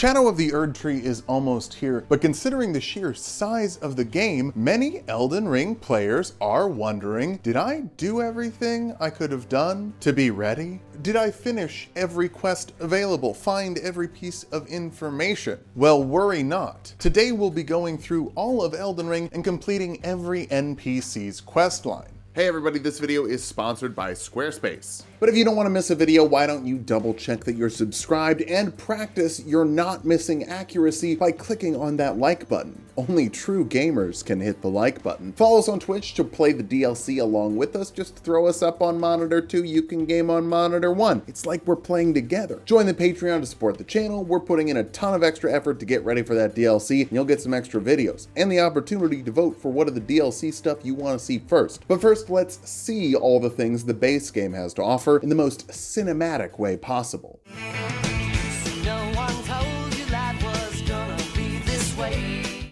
Shadow of the Erdtree is almost here, but considering the sheer size of the game, many Elden Ring players are wondering, did I do everything I could have done to be ready? Did I finish every quest available, find every piece of information? Well, worry not. Today we'll be going through all of Elden Ring and completing every NPC's questline. Hey everybody, this video is sponsored by Squarespace. But if you don't want to miss a video, why don't you double check that you're subscribed and practice your not missing accuracy by clicking on that like button. Only true gamers can hit the like button. Follow us on Twitch to play the DLC along with us. Just throw us up on monitor 2, you can game on monitor 1. It's like we're playing together. Join the Patreon to support the channel. We're putting in a ton of extra effort to get ready for that DLC, and you'll get some extra videos and the opportunity to vote for what of the DLC stuff you want to see first. But first, let's see all the things the base game has to offer in the most cinematic way possible.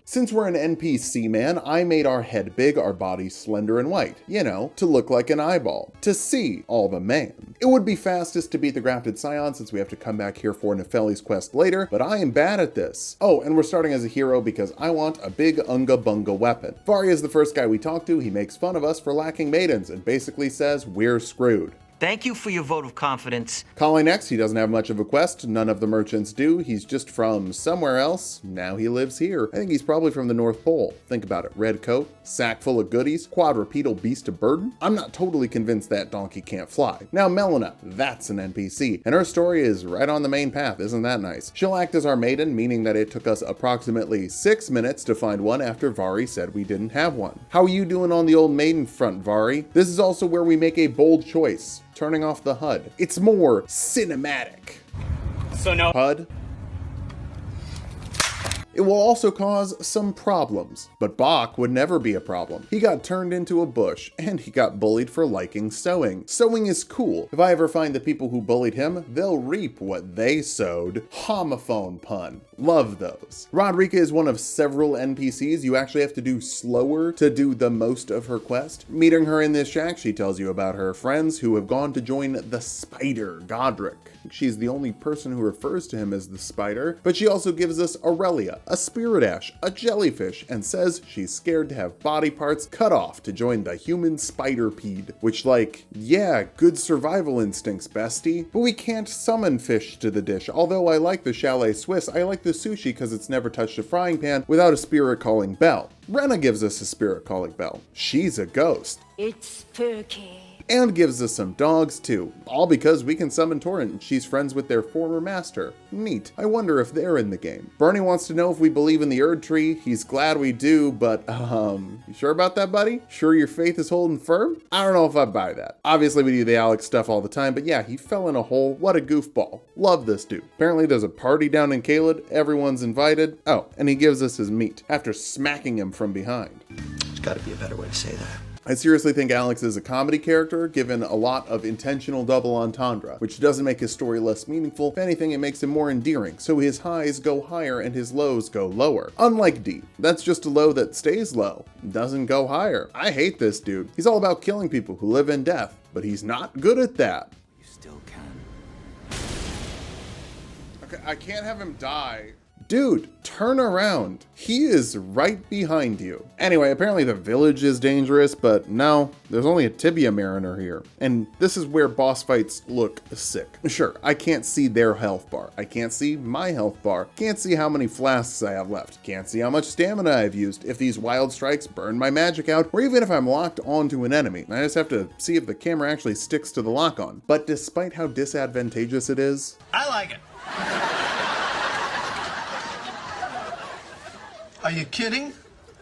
Since we're an NPC man, I made our head big, our body slender and white. You know, to look like an eyeball. To see all the man. It would be fastest to beat the Grafted Scion since we have to come back here for Nefeli's quest later, but I am bad at this. Oh, and we're starting as a hero because I want a big unga bunga weapon. Vari is the first guy we talk to. He makes fun of us for lacking maidens and basically says we're screwed. Thank you for your vote of confidence. Colin next, he doesn't have much of a quest, none of the merchants do, he's just from somewhere else, now he lives here. I think he's probably from the North Pole. Think about it, red coat, sack full of goodies, quadrupedal beast of burden. I'm not totally convinced that donkey can't fly. Now Malenia, that's an NPC, and her story is right on the main path, isn't that nice? She'll act as our maiden, meaning that it took us approximately 6 minutes to find one after Vari said we didn't have one. How are you doing on the old maiden front, Vari? This is also where we make a bold choice. Turning off the HUD. It's more cinematic. So no HUD. It will also cause some problems, but Bach would never be a problem. He got turned into a bush, and he got bullied for liking sewing. Sewing is cool. If I ever find the people who bullied him, they'll reap what they sowed. Homophone pun. Love those. Rodrika is one of several NPCs you actually have to do slower to do the most of her quest. Meeting her in this shack, she tells you about her friends who have gone to join the Spider, Godric. She's the only person who refers to him as the Spider, but she also gives us Aurelia, a spirit ash, a jellyfish, and says she's scared to have body parts cut off to join the human spider-pede. Which, like, yeah, good survival instincts, bestie. But we can't summon fish to the dish. Although I like the chalet Swiss, I like the sushi because it's never touched a frying pan without a spirit calling bell. Renna gives us a spirit calling bell. She's a ghost. It's spooky. And gives us some dogs too, all because we can summon Torrent and she's friends with their former master. Neat. I wonder if they're in the game. Bernie wants to know if we believe in the Erdtree. He's glad we do, but you sure about that, buddy? Sure your faith is holding firm? I don't know if I buy that. Obviously we do the Alex stuff all the time, but yeah, he fell in a hole. What a goofball. Love this dude. Apparently there's a party down in Caelid. Everyone's invited. Oh, and he gives us his meat after smacking him from behind. There's gotta be a better way to say that. I seriously think Alex is a comedy character, given a lot of intentional double entendre, which doesn't make his story less meaningful. If anything, it makes him more endearing, so his highs go higher and his lows go lower. Unlike D, that's just a low that stays low, doesn't go higher. I hate this dude. He's all about killing people who live in death, but he's not good at that. You still can. Okay, I can't have him die. Dude, turn around. He is right behind you. Anyway, apparently the village is dangerous, but no, there's only a tibia mariner here. And this is where boss fights look sick. Sure, I can't see their health bar. I can't see my health bar. Can't see how many flasks I have left. Can't see how much stamina I've used, if these wild strikes burn my magic out, or even if I'm locked onto an enemy. I just have to see if the camera actually sticks to the lock on. But despite how disadvantageous it is, I like it. Are you kidding?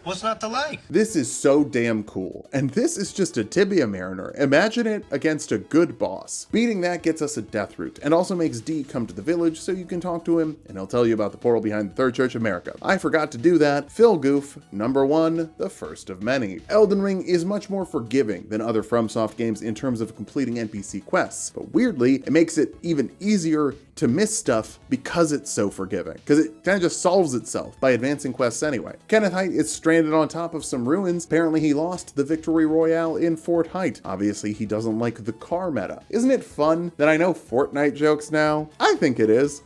What's not to like? this is so damn cool. And this is just a tibia mariner. Imagine it against a good boss. Beating that gets us a death route and also makes D come to the village so you can talk to him and he'll tell you about the portal behind the Third Church of America. I forgot to do that. Phil Goof, number 1, the first of many. Elden Ring is much more forgiving than other FromSoft games in terms of completing NPC quests, but weirdly, it makes it even easier to miss stuff because it's so forgiving, because it kind of just solves itself by advancing quests anyway. Kenneth Haight is stranded on top of some ruins. Apparently he lost the Victory Royale in Fort Haight. Obviously he doesn't like the car meta. Isn't it fun that I know Fortnite jokes now? I think it is.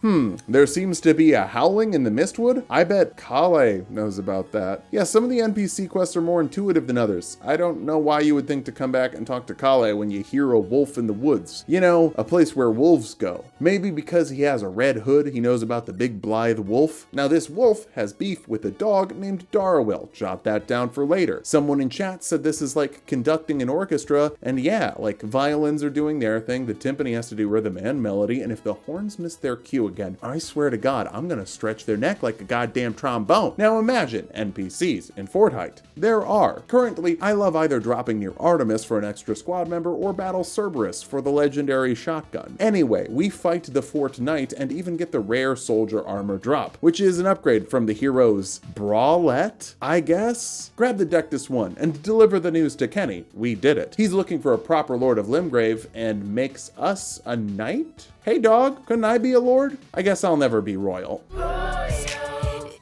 There seems to be a howling in the Mistwood. I bet Kale knows about that. Yeah, some of the NPC quests are more intuitive than others. I don't know why you would think to come back and talk to Kale when you hear a wolf in the woods. You know, a place where wolves go. Maybe because he has a red hood, he knows about the big blithe wolf. Now this wolf has beef with a dog named Darwell. Jot that down for later. Someone in chat said this is like conducting an orchestra, and yeah, like violins are doing their thing, the timpani has to do rhythm and melody, and if the horns miss their cue again, I swear to God, I'm gonna stretch their neck like a goddamn trombone. Now imagine NPCs in Fort Haight. There are. Currently, I love either dropping near Artemis for an extra squad member or battle Cerberus for the legendary shotgun. Anyway, we fight the Fort Knight and even get the rare soldier armor drop, which is an upgrade from the hero's bralette, I guess? Grab the Dectus one and deliver the news to Kenny. We did it. He's looking for a proper Lord of Limgrave and makes us a knight? Hey dog, couldn't I be a lord? I guess I'll never be royal.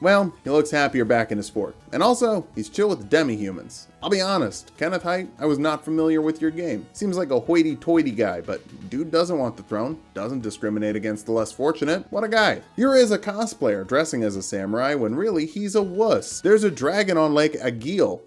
Well, he looks happier back in his fort. And also, he's chill with the demi-humans. I'll be honest, Kenneth Haight, I was not familiar with your game. Seems like a hoity-toity guy, but dude doesn't want the throne, doesn't discriminate against the less fortunate. What a guy. Yura is a cosplayer dressing as a samurai when really he's a wuss. There's a dragon on Lake Agil.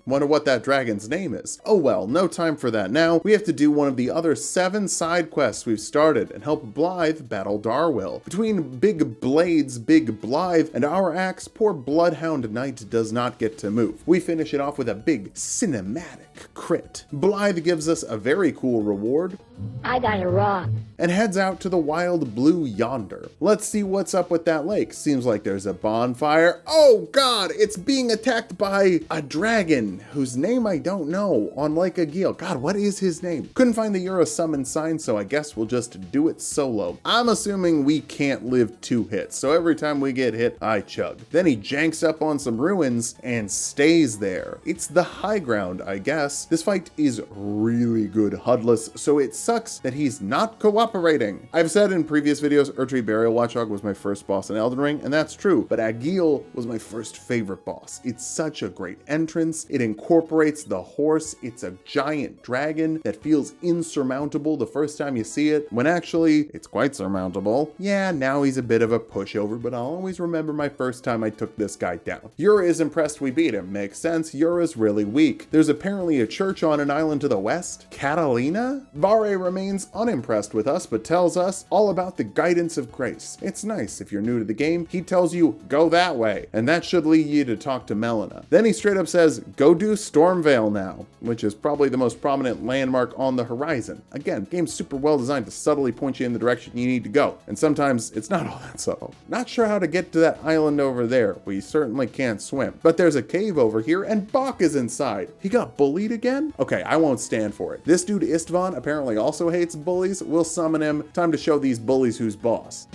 Wonder what that dragon's name is. Oh well, no time for that now. We have to do one of the other 7 side quests we've started and help Blythe battle Darwell. Between Big Blade's Big Blythe and our axe, poor Bloodhound Knight does not get to move. We finish it off with a big cinematic crit. Blythe gives us a very cool reward. I got a rock. And heads out to the wild blue yonder. Let's see what's up with that lake. Seems like there's a bonfire. Oh God, it's being attacked by a dragon whose name I don't know on Lake Agil. God, what is his name? Couldn't find the Euro summon sign, so I guess we'll just do it solo. I'm assuming we can't live 2 hits, so every time we get hit, I chug. Then he janks up on some ruins and stays there. It's the high ground, I guess. This fight is really good HUDless, so it sucks that he's not cooperating. I've said in previous videos, Erdtree Burial Watchdog was my first boss in Elden Ring, and that's true, but Agil was my first favorite boss. It's such a great entrance. It incorporates the horse. It's a giant dragon that feels insurmountable the first time you see it, when actually it's quite surmountable. Yeah, now he's a bit of a pushover, but I'll always remember my first time I took this guy down. Yura is impressed we beat him. Makes sense, Yura's really weak. There's apparently a church on an island to the west. Catalina? Vare remains unimpressed with us, but tells us all about the guidance of grace. It's nice. If you're new to the game, he tells you, go that way, and that should lead you to talk to Malenia. Then he straight up says, go do Stormvale now, which is probably the most prominent landmark on the horizon. Again, game's super well designed to subtly point you in the direction you need to go, and sometimes it's not all that subtle. Not sure how to get to that island over there. We certainly can't swim, but there's a cave over here, and Bach is inside. He got bullied again? Okay, I won't stand for it. This dude Istvan apparently also hates bullies. We'll summon him. Time to show these bullies who's boss.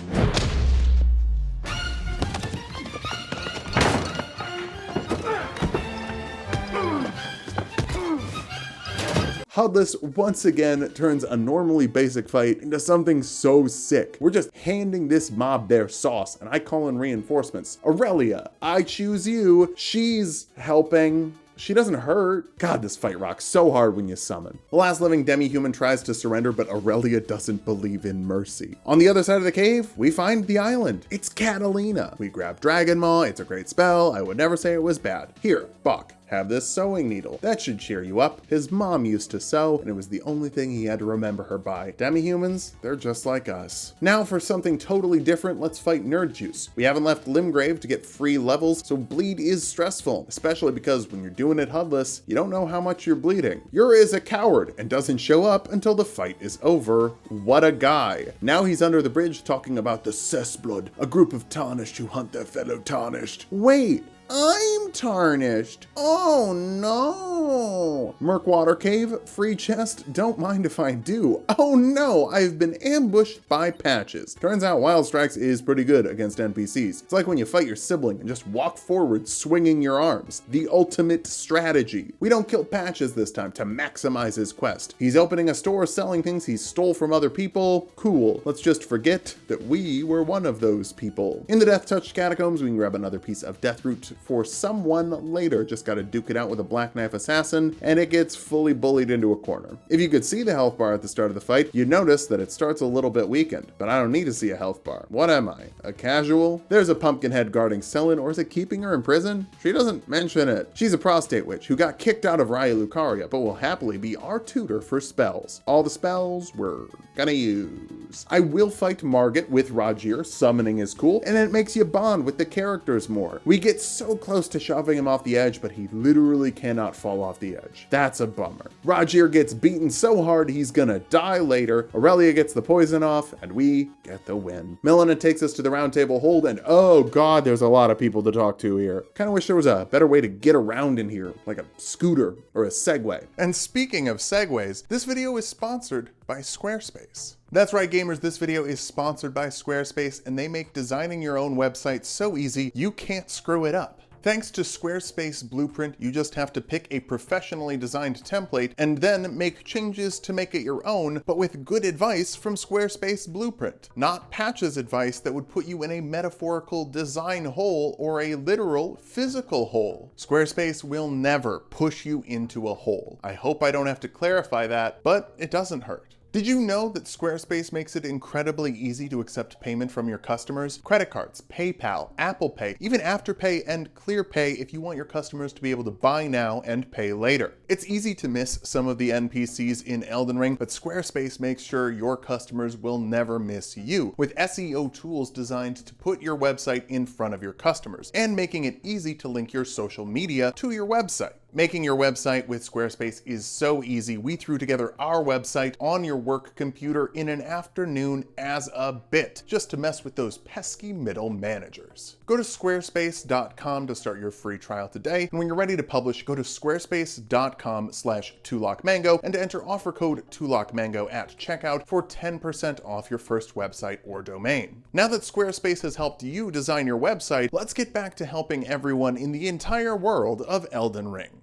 HUDless once again turns a normally basic fight into something so sick. We're just handing this mob their sauce, and I call in reinforcements. Aurelia, I choose you. She's helping. She doesn't hurt. God, this fight rocks so hard when you summon. The last living demi-human tries to surrender, but Aurelia doesn't believe in mercy. On the other side of the cave, we find the island. It's Catalina. We grab Dragon Maw. It's a great spell. I would never say it was bad. Here, Bach. Have this sewing needle. That should cheer you up. His mom used to sew, and it was the only thing he had to remember her by. Demi-humans, they're just like us. Now for something totally different, let's fight Nerd Juice. We haven't left Limgrave to get free levels, so bleed is stressful, especially because when you're doing it HUDless, you don't know how much you're bleeding. Yura is a coward and doesn't show up until the fight is over. What a guy. Now he's under the bridge talking about the Cessblood, a group of tarnished who hunt their fellow tarnished. Wait, I'm tarnished. Oh no. Murkwater Cave, free chest, don't mind if I do. Oh no, I've been ambushed by patches. Turns out Wild Strikes is pretty good against NPCs. It's like when you fight your sibling and just walk forward swinging your arms. The ultimate strategy. We don't kill patches this time to maximize his quest. He's opening a store selling things he stole from other people. Cool. Let's just forget that we were one of those people. In the Death Touched Catacombs, we can grab another piece of death root for someone later. Just gotta duke it out with a Black Knife Assassin, and it gets fully bullied into a corner. If you could see the health bar at the start of the fight, you'd notice that it starts a little bit weakened, but I don't need to see a health bar. What am I, a casual? There's a pumpkinhead guarding Selin, or is it keeping her in prison? She doesn't mention it. She's a prostate witch who got kicked out of Raya Lucaria, but will happily be our tutor for spells. All the spells we're gonna use. I will fight Margit with Rajir, summoning is cool, and it makes you bond with the characters more. We get so close to shoving him off the edge, but he literally cannot fall off the edge. That's a bummer. Rajir gets beaten so hard he's gonna die later. Aurelia gets the poison off, and we get the win. Malenia takes us to the round table hold, and oh god, there's a lot of people to talk to here. Kinda wish there was a better way to get around in here, like a scooter or a Segway. And speaking of Segways, this video is sponsored by Squarespace. That's right, gamers, this video is sponsored by Squarespace, and they make designing your own website so easy you can't screw it up. Thanks to Squarespace Blueprint, you just have to pick a professionally designed template and then make changes to make it your own, but with good advice from Squarespace Blueprint. Not Patch's advice that would put you in a metaphorical design hole or a literal physical hole. Squarespace will never push you into a hole. I hope I don't have to clarify that, but it doesn't hurt. Did you know that Squarespace makes it incredibly easy to accept payment from your customers? Credit cards, PayPal, Apple Pay, even Afterpay and ClearPay if you want your customers to be able to buy now and pay later. It's easy to miss some of the NPCs in Elden Ring, but Squarespace makes sure your customers will never miss you, with SEO tools designed to put your website in front of your customers, and making it easy to link your social media to your website. Making your website with Squarespace is so easy. We threw together our website on your work computer in an afternoon as a bit, just to mess with those pesky middle managers. Go to squarespace.com to start your free trial today, and when you're ready to publish, go to squarespace.com/tulokmango and enter offer code tulokmango at checkout for 10% off your first website or domain. Now that Squarespace has helped you design your website, let's get back to helping everyone in the entire world of Elden Ring.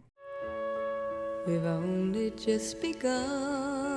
We've only just begun.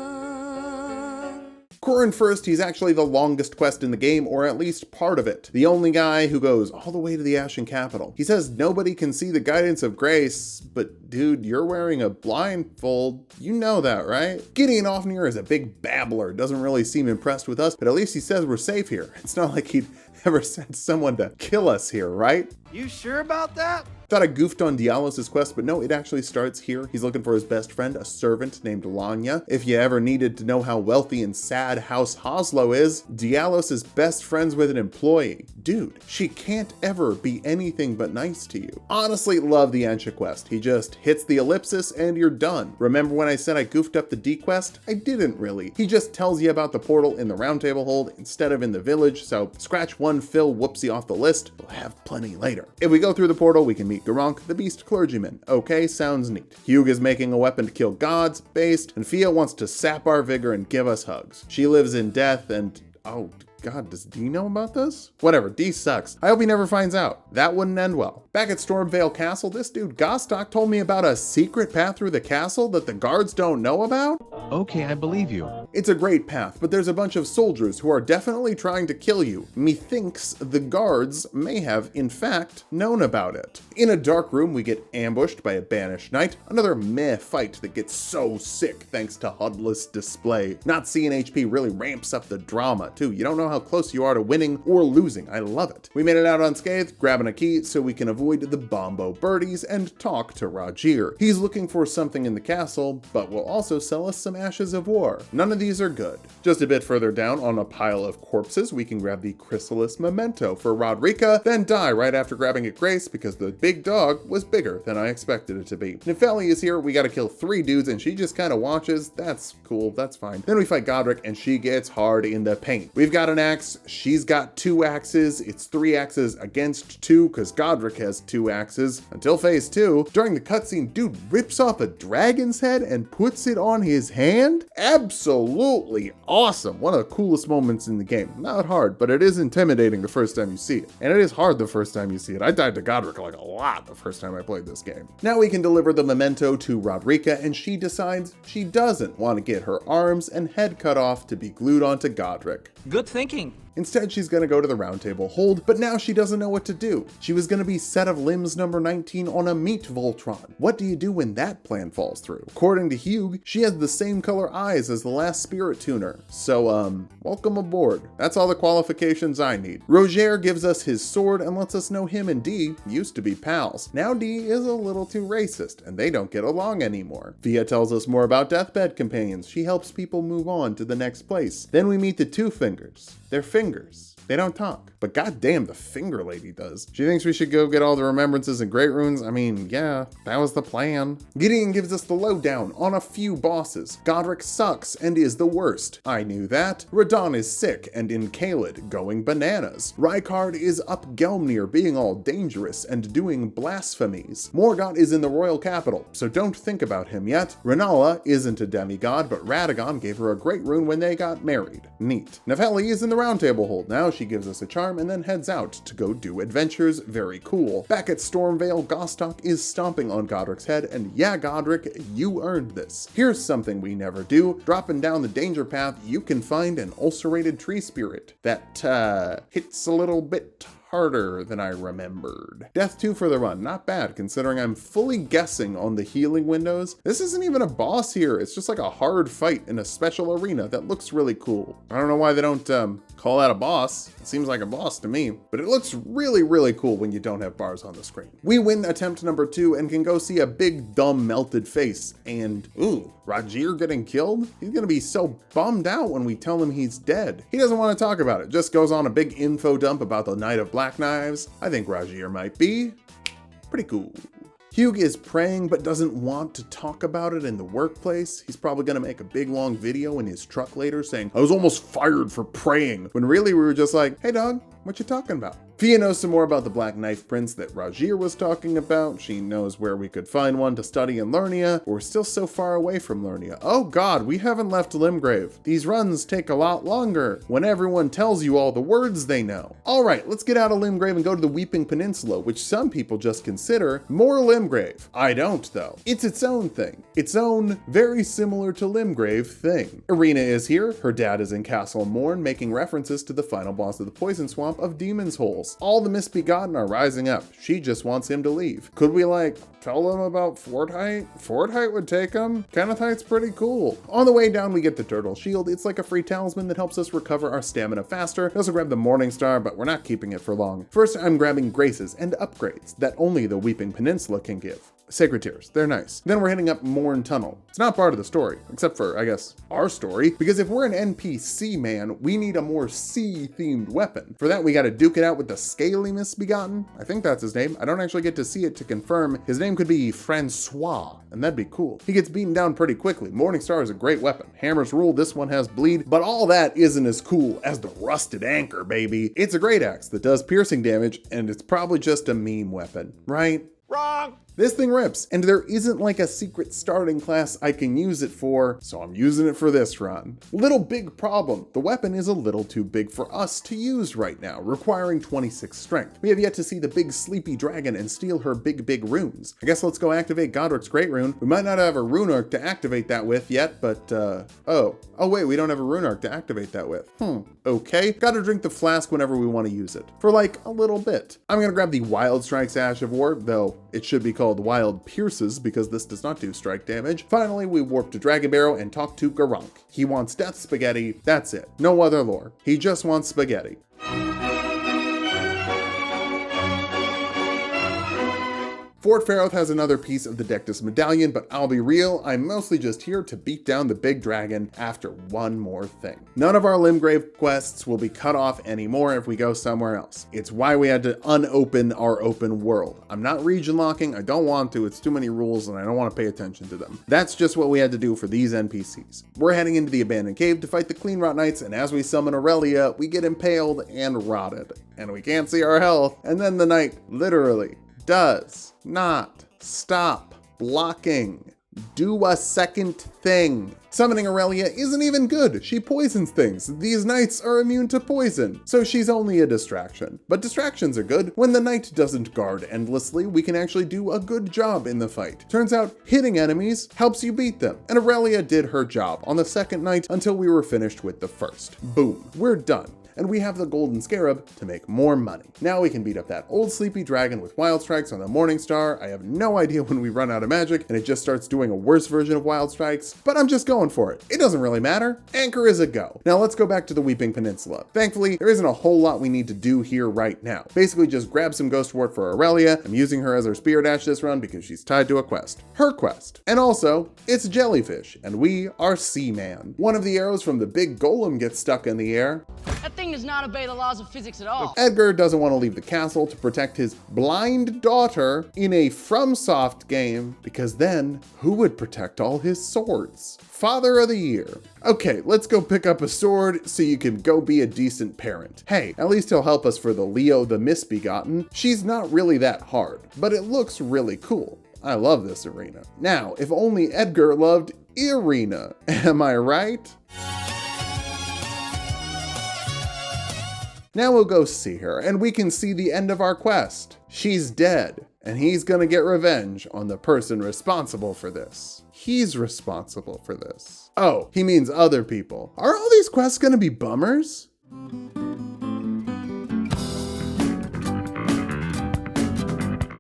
Corrin First, he's actually the longest quest in the game, or at least part of it. The only guy who goes all the way to the Ashen Capital. He says nobody can see the guidance of grace, but dude, you're wearing a blindfold. You know that, right? Gideon Ofnir is a big babbler, doesn't really seem impressed with us, but at least he says we're safe here. It's not like he'd ever sent someone to kill us here, right? You sure about that? Thought I goofed on Dialos' quest, but no, it actually starts here. He's looking for his best friend, a servant named Lanya. If you ever needed to know how wealthy and sad House Hoslow is, Dialos is best friends with an employee. Dude, she can't ever be anything but nice to you. Honestly, love the Ansha quest. He just hits the ellipsis and you're done. Remember when I said I goofed up the D quest? I didn't really. He just tells you about the portal in the Round Table Hold instead of in the village, so scratch one Phil whoopsie off the list. We'll have plenty later. If we go through the portal, we can meet Garank, the Beast Clergyman. Okay, sounds neat. Hugh is making a weapon to kill gods, based, and Fia wants to sap our vigor and give us hugs. She lives in death and, oh god, does D know about this? Whatever, D sucks. I hope he never finds out. That wouldn't end well. Back at Stormvale Castle, this dude Gostok told me about a secret path through the castle that the guards don't know about. Okay, I believe you. It's a great path, but there's a bunch of soldiers who are definitely trying to kill you. Methinks the guards may have, in fact, known about it. In a dark room, we get ambushed by a banished knight. Another meh fight that gets so sick thanks to HUDless display. Not seeing HP really ramps up the drama, too. You don't know how close you are to winning or losing. I love it. We made it out unscathed, grabbing a key so we can avoid the Bombo birdies and talk to Rajir. He's looking for something in the castle, but will also sell us some ashes of war. None of these are good. Just a bit further down on a pile of corpses, we can grab the Chrysalis Memento for Rodrika, then die right after grabbing it Grace because the big dog was bigger than I expected it to be. Nefeli is here, we gotta kill 3 dudes and she just kinda watches. That's cool, that's fine. Then we fight Godric and she gets hard in the paint. We've got an axe, she's got 2 axes. It's 3 axes against 2 because Godric has 2 axes. Until phase 2, during the cutscene, dude rips off a dragon's head and puts it on his hand. Absolutely awesome. One of the coolest moments in the game. Not hard, but it is intimidating the first time you see it. And it is hard the first time you see it. I died to Godric like a lot the first time I played this game. Now we can deliver the memento to Rodrika, and she decides she doesn't want to get her arms and head cut off to be glued onto Godric. Good thinking. Instead, she's gonna go to the round table hold, but now she doesn't know what to do. She was gonna be set of limbs number 19 on a meat Voltron. What do you do when that plan falls through? According to Hugh, she has the same color eyes as the last spirit tuner. So, welcome aboard. That's all the qualifications I need. Roger gives us his sword and lets us know him and Dee used to be pals. Now Dee is a little too racist, and they don't get along anymore. Via tells us more about deathbed companions. She helps people move on to the next place. Then we meet the Two Fingers. They're fingers. They don't talk, but goddamn, the finger lady does. She thinks we should go get all the remembrances and great runes. I mean, yeah, that was the plan. Gideon gives us the lowdown on a few bosses. Godric sucks and is the worst. I knew that. Radon is sick and in Caelid, going bananas. Rykard is up Gelmnir being all dangerous and doing blasphemies. Morgott is in the royal capital, so don't think about him yet. Renala isn't a demigod, but Radagon gave her a great rune when they got married. Neat. Nepheli is in the round table hold. Now she gives us a charm and then heads out to go do adventures. Very cool. Back at Stormvale, Gostock is stomping on Godric's head, and yeah, Godric, you earned this. Here's something we never do. Dropping down the danger path, you can find an ulcerated tree spirit that hits a little bit harder than I remembered. Death 2 for the run, not bad considering I'm fully guessing on the healing windows. This isn't even a boss here, it's just like a hard fight in a special arena that looks really cool. I don't know why they don't call that a boss. It seems like a boss to me, but it looks really, really cool when you don't have bars on the screen. We win attempt number 2 and can go see a big, dumb, melted face. And, ooh, Rogier getting killed? He's gonna be so bummed out when we tell him he's dead. He doesn't want to talk about it, just goes on a big info dump about the Knight of Black Knives. I think Rogier might be pretty cool. Hugh is praying but doesn't want to talk about it in the workplace. He's probably gonna make a big long video in his truck later saying, I was almost fired for praying, when really we were just like, hey dog, what you talking about? Fia knows some more about the Black Knife Prince that Rogier was talking about. She knows where we could find one to study in Lernia, but we're still so far away from Lernia. Oh god, we haven't left Limgrave. These runs take a lot longer when everyone tells you all the words they know. Alright, let's get out of Limgrave and go to the Weeping Peninsula, which some people just consider more Limgrave. I don't though. It's its own thing. Its own, very similar to Limgrave thing. Irina is here, her dad is in Castle Morn, making references to the final boss of the Poison Swamp of Demon's Holes. All the misbegotten are rising up. She just wants him to leave. Could we tell them about Fortheight? Fortheight would take him? Kennethite's pretty cool. On the way down we get the Turtle Shield. It's like a free talisman that helps us recover our stamina faster. We also grab the Morning Star, but we're not keeping it for long. First I'm grabbing graces and upgrades that only the Weeping Peninsula can give. Sacred Tears, they're nice. Then we're hitting up Morn Tunnel. It's not part of the story, except for, I guess, our story, because if we're an NPC man, we need a more sea-themed weapon. For that, we gotta duke it out with the Scaly Misbegotten. I think that's his name. I don't actually get to see it to confirm. His name could be Francois, and that'd be cool. He gets beaten down pretty quickly. Morning Star is a great weapon. Hammers rule, this one has bleed, but all that isn't as cool as the Rusted Anchor, baby. It's a great axe that does piercing damage, and it's probably just a meme weapon, right? Wrong! This thing rips, and there isn't like a secret starting class I can use it for, so I'm using it for this run. Little big problem, the weapon is a little too big for us to use right now, requiring 26 strength. We have yet to see the big sleepy dragon and steal her big runes. I guess let's go activate Godric's Great Rune. We might not have a rune arc to activate that with yet, but oh wait, we don't have a rune arc to activate that with. Okay, gotta drink the flask whenever we want to use it, for like a little bit. I'm gonna grab the Wild Strike's Ash of War, though it should be called Wild Pierces because this does not do strike damage. Finally, we warp to Dragon Barrow and talk to Garunk. He wants death spaghetti, that's it. No other lore. He just wants spaghetti. Fort Ferroth has another piece of the Dectus medallion, but I'll be real, I'm mostly just here to beat down the big dragon after one more thing. None of our Limgrave quests will be cut off anymore if we go somewhere else. It's why we had to unopen our open world. I'm not region locking, I don't want to, it's too many rules and I don't want to pay attention to them. That's just what we had to do for these NPCs. We're heading into the abandoned cave to fight the Clean Rot Knights, and as we summon Aurelia, we get impaled and rotted. And we can't see our health, and then the knight literally does not stop blocking. Do a second thing. Summoning Aurelia isn't even good. She poisons things. These knights are immune to poison, so she's only a distraction. But distractions are good. When the knight doesn't guard endlessly, we can actually do a good job in the fight. Turns out hitting enemies helps you beat them, and Aurelia did her job on the second night until we were finished with the first. Boom, we're done. And we have the golden scarab to make more money. Now we can beat up that old sleepy dragon with wild strikes on the Morning Star. I have no idea when we run out of magic and it just starts doing a worse version of wild strikes, but I'm just going for it. It doesn't really matter. Anchor is a go. Now let's go back to the Weeping Peninsula. Thankfully, there isn't a whole lot we need to do here right now. Basically just grab some ghost wart for Aurelia. I'm using her as our spear dash this run because she's tied to a quest. Her quest. And also, it's jellyfish, and we are Seaman. One of the arrows from the big golem gets stuck in the air. That thing does not obey the laws of physics at all. Edgar doesn't want to leave the castle to protect his blind daughter in a FromSoft game, because then who would protect all his swords? Father of the Year. Okay, let's go pick up a sword so you can go be a decent parent. Hey, at least he'll help us for the Leo the Misbegotten. She's not really that hard, but it looks really cool. I love this arena. Now, if only Edgar loved Irina, am I right? Now we'll go see her, and we can see the end of our quest. She's dead, and he's gonna get revenge on the person responsible for this. He's responsible for this. Oh, he means other people. Are all these quests gonna be bummers?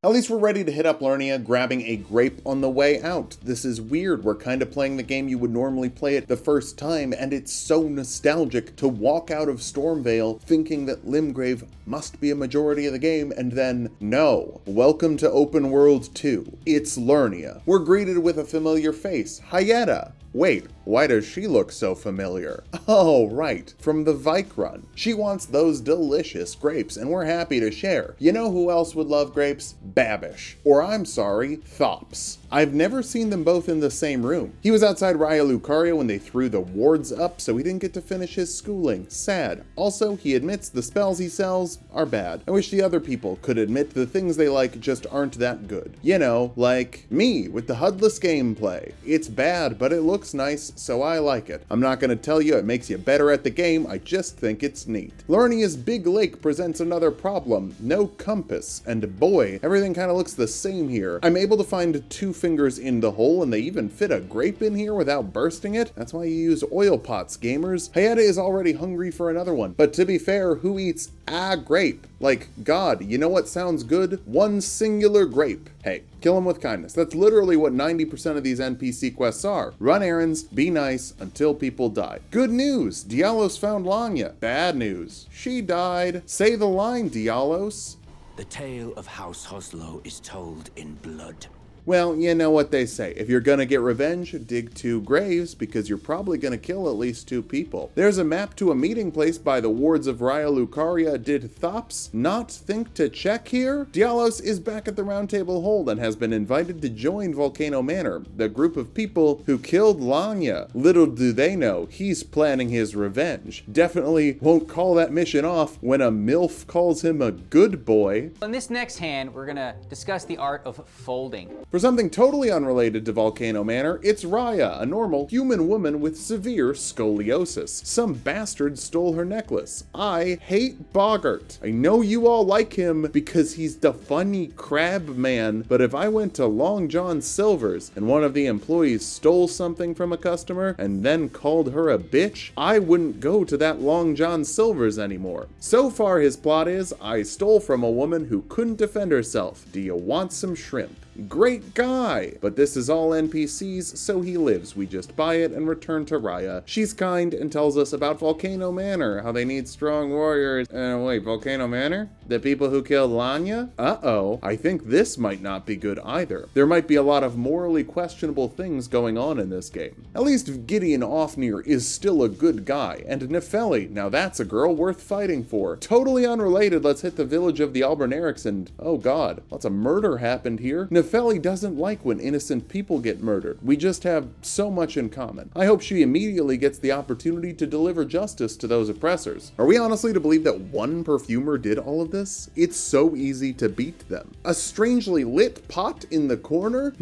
At least we're ready to hit up Lernia, grabbing a grape on the way out. This is weird. We're kind of playing the game you would normally play it the first time, and it's so nostalgic to walk out of Stormvale thinking that Limgrave must be a majority of the game, and then, no. Welcome to Open World 2. It's Lernia. We're greeted with a familiar face, Hyetta. Wait, why does she look so familiar? Oh, right, from the Vike run. She wants those delicious grapes, and we're happy to share. You know who else would love grapes? Babish. Or I'm sorry, Thops. I've never seen them both in the same room. He was outside Raya Lucaria when they threw the wards up, so he didn't get to finish his schooling. Sad. Also, he admits the spells he sells are bad. I wish the other people could admit the things they like just aren't that good. You know, like me with the HUDless gameplay. It's bad, but it looks nice, so I like it. I'm not gonna tell you it makes you better at the game, I just think it's neat. Lernia's big lake presents another problem. No compass, and boy, everything kind of looks the same here. I'm able to find 2 fingers in the hole, and they even fit a grape in here without bursting it. That's why you use oil pots, gamers. Hyetta is already hungry for another one, but to be fair, who eats a grape? Like, God, you know what sounds good? One singular grape. Hey, kill him with kindness. That's literally what 90% of these NPC quests are. Run errands, be nice, until people die. Good news, Dialos found Lanya. Bad news, she died. Say the line, Dialos. The tale of House Hoslow is told in blood. Well, you know what they say. If you're gonna get revenge, dig 2 graves, because you're probably gonna kill at least 2 people. There's a map to a meeting place by the wards of Raya Lucaria. Did Thops not think to check here? Dialos is back at the Round Table Hold and has been invited to join Volcano Manor, the group of people who killed Lanya. Little do they know, he's planning his revenge. Definitely won't call that mission off when a MILF calls him a good boy. In this next hand, we're gonna discuss the art of folding. For something totally unrelated to Volcano Manor, it's Raya, a normal human woman with severe scoliosis. Some bastard stole her necklace. I hate Boggart. I know you all like him because he's the funny crab man, but if I went to Long John Silver's and one of the employees stole something from a customer and then called her a bitch, I wouldn't go to that Long John Silver's anymore. So far his plot is, I stole from a woman who couldn't defend herself. Do you want some shrimp? Great guy. But this is all NPCs, so he lives. We just buy it and return to Raya. She's kind and tells us about Volcano Manor, how they need strong warriors. Wait, Volcano Manor? The people who killed Lanya? Uh-oh. I think this might not be good either. There might be a lot of morally questionable things going on in this game. At least Gideon Ofnir is still a good guy, and Nefeli, now that's a girl worth fighting for. Totally unrelated, let's hit the village of the Albernerics and, oh god, lots of murder happened here. Nefeli doesn't like when innocent people get murdered. We just have so much in common. I hope she immediately gets the opportunity to deliver justice to those oppressors. Are we honestly to believe that one perfumer did all of this? It's so easy to beat them. A strangely lit pot in the corner?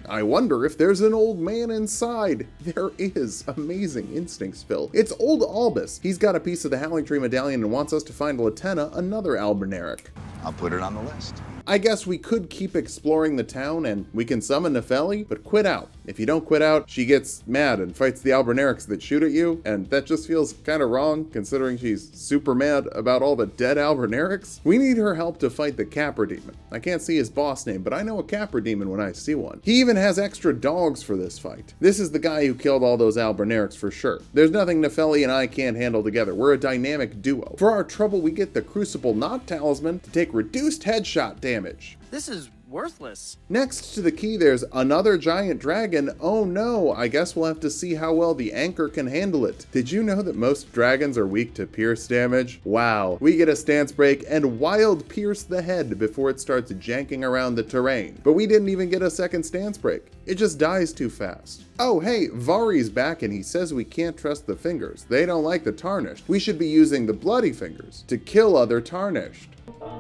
I wonder if there's an old man inside. There is. Amazing instincts, Phil. It's old Albus. He's got a piece of the Howling Tree medallion and wants us to find Latenna, another Alberneric. I'll put it on the list. I guess we could keep exploring the town and we can summon Nefeli, but quit out. If you don't quit out, she gets mad and fights the Albernerics that shoot at you, and that just feels kind of wrong considering she's super mad about all the dead Albernerics. We need her help to fight the Capra Demon. I can't see his boss name, but I know a Capra Demon when I see one. He even has extra dogs for this fight. This is the guy who killed all those Albernerics for sure. There's nothing Nefeli and I can't handle together. We're a dynamic duo. For our trouble, we get the Crucible Knot Talisman to take reduced headshot damage. This is worthless. Next to the key, there's another giant dragon. Oh no, I guess we'll have to see how well the anchor can handle it. Did you know that most dragons are weak to pierce damage? Wow. We get a stance break and wild pierce the head before it starts janking around the terrain. But we didn't even get a second stance break. It just dies too fast. Oh hey, Vari's back and he says we can't trust the fingers. They don't like the tarnished. We should be using the bloody fingers to kill other tarnished.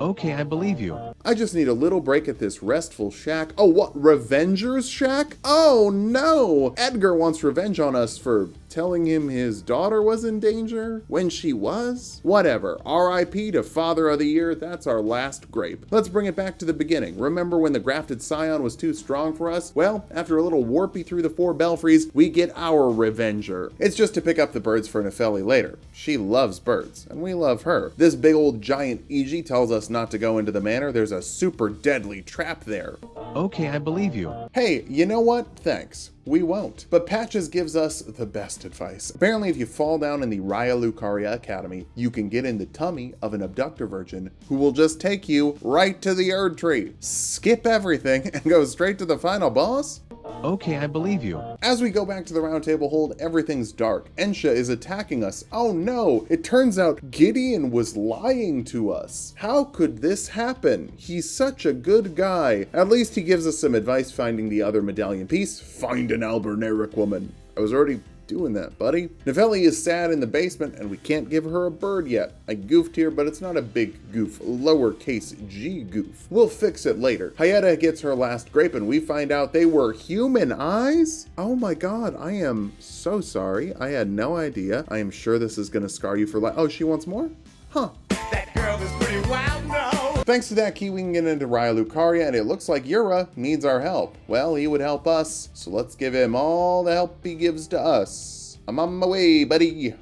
Okay, I believe you. I just need a little break at this restful shack. Oh, what? Revenger's shack? Oh no! Edgar wants revenge on us for telling him his daughter was in danger when she was? Whatever. R.I.P. to Father of the Year. That's our last grape. Let's bring it back to the beginning. Remember when the grafted scion was too strong for us? Well, after a little warpy through the 4 belfries, we get our Revenger. It's just to pick up the birds for Nefeli later. She loves birds, and we love her. This big old giant Iji tells us not to go into the manor. There's a super deadly trap there. Okay, I believe you. Hey, you know what? Thanks. We won't. But Patches gives us the best advice. Apparently, if you fall down in the Raya Lucaria Academy, you can get in the tummy of an abductor virgin who will just take you right to the Erdtree. Skip everything and go straight to the final boss? Okay, I believe you. As we go back to the round table hold, everything's dark. Ensha is attacking us. Oh no, it turns out Gideon was lying to us. How could this happen? He's such a good guy. At least he gives us some advice finding the other medallion piece. Find an Alberneric woman. I was already doing that, buddy. Nefeli is sad in the basement and we can't give her a bird yet. I goofed here, but it's not a big goof, lowercase g goof. We'll fix it later. Hayata gets her last grape and we find out they were human eyes? Oh my god, I am so sorry. I had no idea. I am sure this is gonna scar you for life. Oh, she wants more? Huh. That girl is pretty wild now. Thanks to that key, we can get into Raya Lucaria, and it looks like Yura needs our help. Well, he would help us, so let's give him all the help he gives to us. I'm on my way, buddy.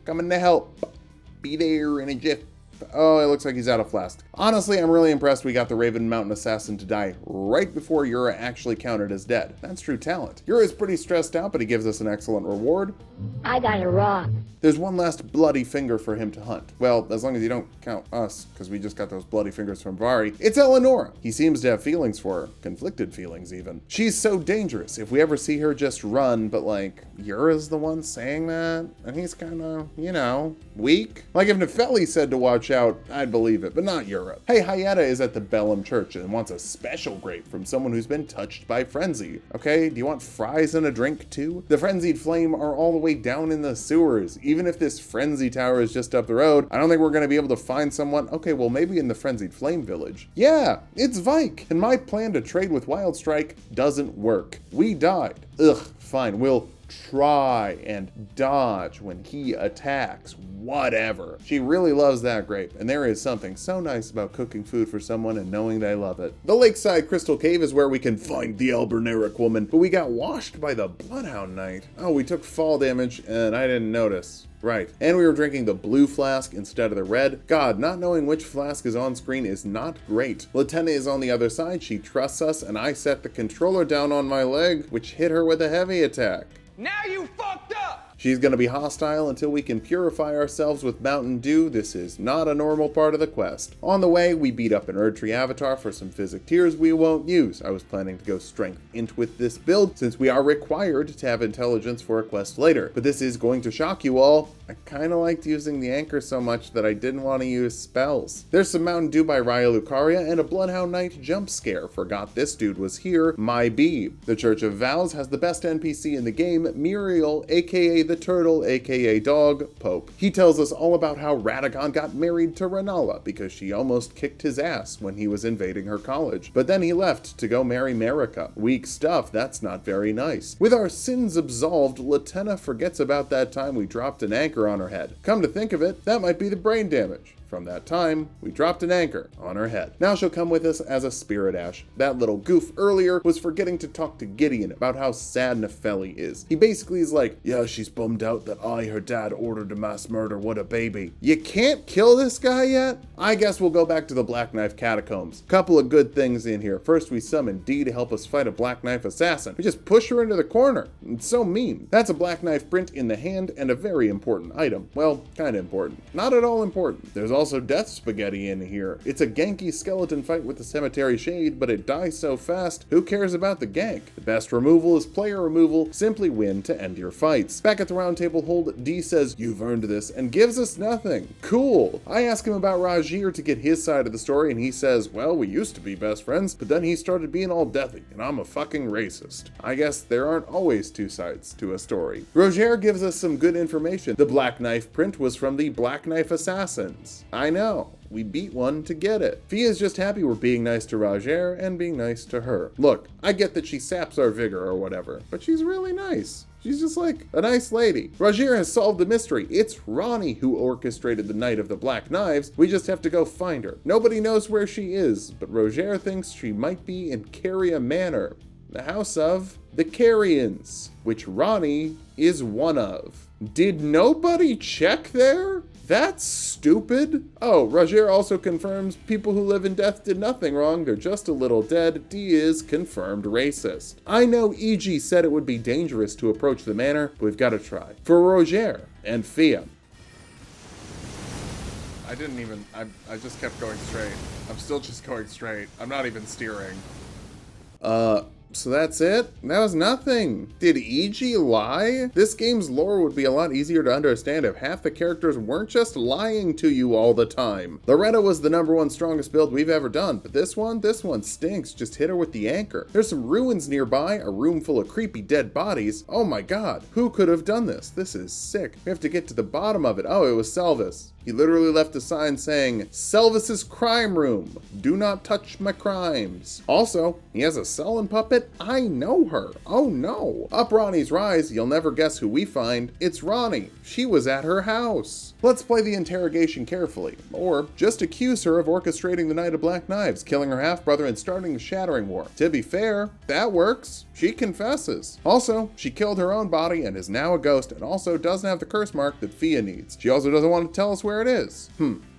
Coming to help. Be there in a jiff. Oh, it looks like he's out of flask. Honestly, I'm really impressed we got the Raven Mountain Assassin to die right before Yura actually counted as dead. That's true talent. Yura's pretty stressed out, but he gives us an excellent reward. I got it wrong. There's one last bloody finger for him to hunt. Well, as long as you don't count us, because we just got those bloody fingers from Vari. It's Eleonora. He seems to have feelings for her. Conflicted feelings, even. She's so dangerous. If we ever see her, just run, but like, Yura's the one saying that? And he's kind of, you know, weak? Like if Nefeli said to watch out, I'd believe it, but not Yura. Hey, Hayata is at the Bellum Church and wants a special grape from someone who's been touched by frenzy. Okay, do you want fries and a drink too? The frenzied flame are all the way down in the sewers. Even if this frenzy tower is just up the road, I don't think we're gonna be able to find someone. Okay, well maybe in the frenzied flame village. Yeah, it's Vike, and my plan to trade with Wildstrike doesn't work. We died. Ugh, fine, we'll try and dodge when he attacks, whatever. She really loves that grape, and there is something so nice about cooking food for someone and knowing they love it. The lakeside crystal cave is where we can find the Elberneric woman, but we got washed by the Bloodhound Knight. Oh, we took fall damage, and I didn't notice. Right, and we were drinking the blue flask instead of the red. God, not knowing which flask is on screen is not great. Latenna is on the other side, she trusts us, and I set the controller down on my leg, which hit her with a heavy attack. Now you fucked up! She's gonna be hostile until we can purify ourselves with Mountain Dew. This is not a normal part of the quest. On the way, we beat up an Erdtree avatar for some physic tears we won't use. I was planning to go strength int with this build since we are required to have intelligence for a quest later. But this is going to shock you all. I kinda liked using the anchor so much that I didn't want to use spells. There's some Mountain Dew by Raya Lucaria and a Bloodhound Knight jump scare. Forgot this dude was here. My B. The Church of Vows has the best NPC in the game, Muriel, aka the Turtle, aka Dog, Pope. He tells us all about how Radagon got married to Renala because she almost kicked his ass when he was invading her college. But then he left to go marry Marika. Weak stuff, that's not very nice. With our sins absolved, Latenna forgets about that time we dropped an anchor on her head. Come to think of it, that might be the brain damage. From that time, we dropped an anchor on her head. Now she'll come with us as a spirit ash. That little goof earlier was forgetting to talk to Gideon about how sad Nefeli is. He basically is like, yeah, she's bummed out that I, her dad, ordered a mass murder. What a baby. You can't kill this guy yet? I guess we'll go back to the Black Knife Catacombs. Couple of good things in here. First, we summon Dee to help us fight a Black Knife assassin. We just push her into the corner. It's so mean. That's a Black Knife print in the hand and a very important item. Well, kind of important. Not at all important. There's also death spaghetti in here. It's a ganky skeleton fight with the cemetery shade, but it dies so fast, who cares about the gank? The best removal is player removal. Simply win to end your fights. Back at the round table hold, D says, you've earned this, and gives us nothing. Cool. I ask him about Rajir to get his side of the story, and he says, well, we used to be best friends, but then he started being all deathy, and I'm a fucking racist. I guess there aren't always two sides to a story. Roger gives us some good information. The Black Knife print was from the Black Knife Assassins. I know. We beat one to get it. Fia's just happy we're being nice to Roger and being nice to her. Look, I get that she saps our vigor or whatever, but she's really nice. She's just like a nice lady. Roger has solved the mystery. It's Ronnie who orchestrated the Night of the Black Knives. We just have to go find her. Nobody knows where she is, but Roger thinks she might be in Caria Manor, the house of the Carians, which Ronnie is one of. Did nobody check there? That's stupid. Oh, Roger also confirms people who live in death did nothing wrong. They're just a little dead. D is confirmed racist. I know E.G. said it would be dangerous to approach the manor, but we've got to try. For Roger and Fia. I just kept going straight. I'm still just going straight. I'm not even steering. So that's it? That was nothing. Did E.G. lie? This game's lore would be a lot easier to understand if half the characters weren't just lying to you all the time. Loretta was the #1 strongest build we've ever done, but this one stinks. Just hit her with the anchor. There's some ruins nearby, a room full of creepy dead bodies. Oh my god, who could have done this? This is sick. We have to get to the bottom of it. Oh, it was Selvis. He literally left a sign saying, Selvis's crime room. Do not touch my crimes. Also, he has a sullen puppet. I know her. Oh no. Up Ronnie's rise, you'll never guess who we find. It's Ronnie. She was at her house. Let's play the interrogation carefully. Or just accuse her of orchestrating the Night of Black Knives, killing her half-brother and starting the Shattering War. To be fair, that works. She confesses. Also, she killed her own body and is now a ghost and also doesn't have the curse mark that Fia needs. She also doesn't want to tell us where it is.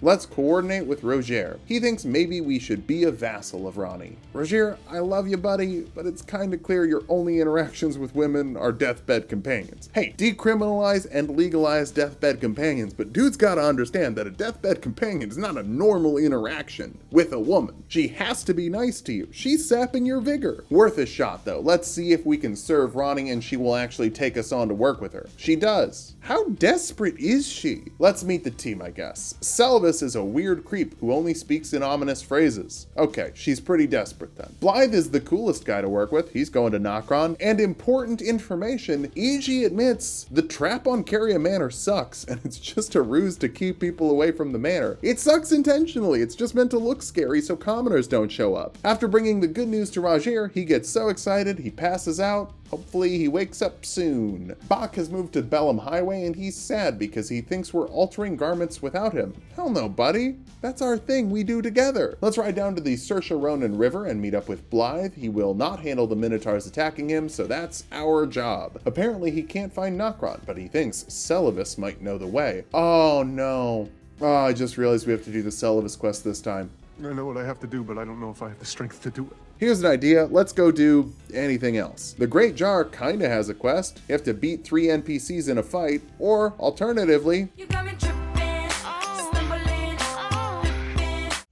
Let's coordinate with Roger. He thinks maybe we should be a vassal of Ronnie. Roger, I love you, buddy, but it's kind of clear your only interactions with women are deathbed companions. Hey, decriminalize and legalize deathbed companions, but dude's gotta understand that a deathbed companion is not a normal interaction with a woman. She has to be nice to you. She's sapping your vigor. Worth a shot, though. Let's see if we can serve Ronnie and she will actually take us on to work with her. She does. How desperate is she? Let's meet the team, I guess. Selvis is a weird creep who only speaks in ominous phrases. Okay, she's pretty desperate then. Blythe is the coolest guy to work with. He's going to Nokron. And important information, E.G. admits the trap on Caria Manor sucks, and it's just a ruse to keep people away from the manor. It sucks intentionally. It's just meant to look scary so commoners don't show up. After bringing the good news to Roger, he gets so excited he passes out. Hopefully he wakes up soon. Bach has moved to Bellum Highway and he's sad because he thinks we're altering garments without him. Hell no, buddy. That's our thing we do together. Let's ride down to the Saoirse Ronan River and meet up with Blythe. He will not handle the Minotaurs attacking him, so that's our job. Apparently he can't find Nokron, but he thinks Celavis might know the way. Oh no. Oh, I just realized we have to do the Celavis quest this time. I know what I have to do, but I don't know if I have the strength to do it. Here's an idea, let's go do anything else. The Great Jar kinda has a quest. You have to beat 3 NPCs in a fight, or alternatively...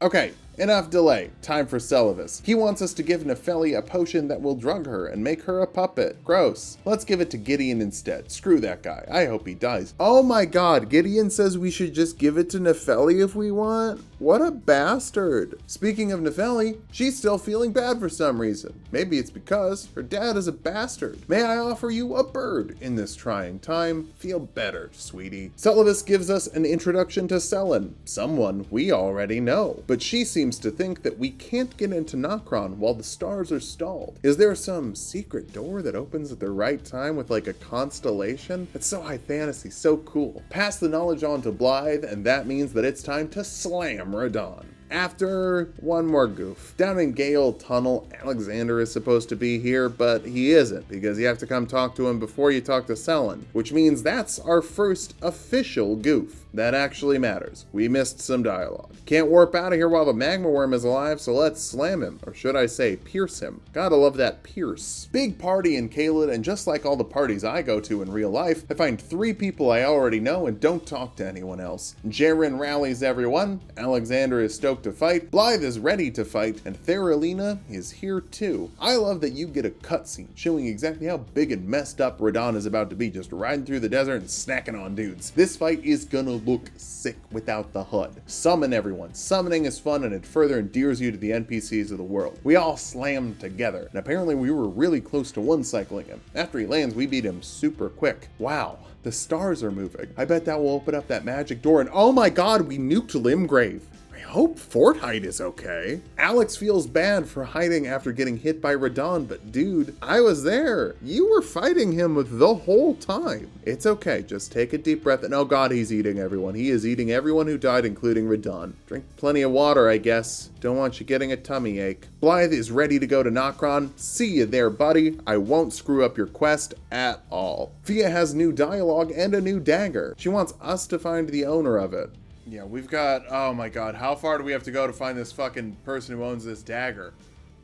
Okay, enough delay. Time for Celavis. He wants us to give Nefeli a potion that will drug her and make her a puppet. Gross. Let's give it to Gideon instead. Screw that guy. I hope he dies. Oh my god, Gideon says we should just give it to Nefeli if we want? What a bastard. Speaking of Nefeli, she's still feeling bad for some reason. Maybe it's because her dad is a bastard. May I offer you a bird in this trying time? Feel better, sweetie. Celavis gives us an introduction to Selen, someone we already know. But she seems to think that we can't get into Nokron while the stars are stalled. Is there some secret door that opens at the right time with like a constellation? It's so high fantasy, so cool. Pass the knowledge on to Blythe, and that means that it's time to slam Radon. After one more goof. Down in Gale Tunnel, Alexander is supposed to be here, but he isn't, because you have to come talk to him before you talk to Selen, which means that's our first official goof. That actually matters. We missed some dialogue. Can't warp out of here while the magma worm is alive, so let's slam him, or should I say pierce him. Gotta love that pierce. Big party in Caelid, and just like all the parties I go to in real life, I find 3 people I already know and don't talk to anyone else. Jaren rallies everyone, Alexander is stoked to fight, Blythe is ready to fight, and Theralina is here too. I love that you get a cutscene showing exactly how big and messed up Radon is about to be, just riding through the desert and snacking on dudes. This fight is gonna look sick without the HUD. Summon everyone. Summoning is fun and it further endears you to the NPCs of the world. We all slammed together, and apparently we were really close to one-cycling him. After he lands, we beat him super quick. Wow. The stars are moving. I bet that will open up that magic door, and oh my god, we nuked Limgrave. I hope Fortnite is okay. Alex feels bad for hiding after getting hit by Radon, but dude, I was there. You were fighting him the whole time. It's okay, just take a deep breath, and oh god, he's eating everyone. He is eating everyone who died, including Radon. Drink plenty of water, I guess. Don't want you getting a tummy ache. Blythe is ready to go to Nokron. See you there, buddy. I won't screw up your quest at all. Fia has new dialogue and a new dagger. She wants us to find the owner of it. Yeah, we've got, oh my god, how far do we have to go to find this fucking person who owns this dagger?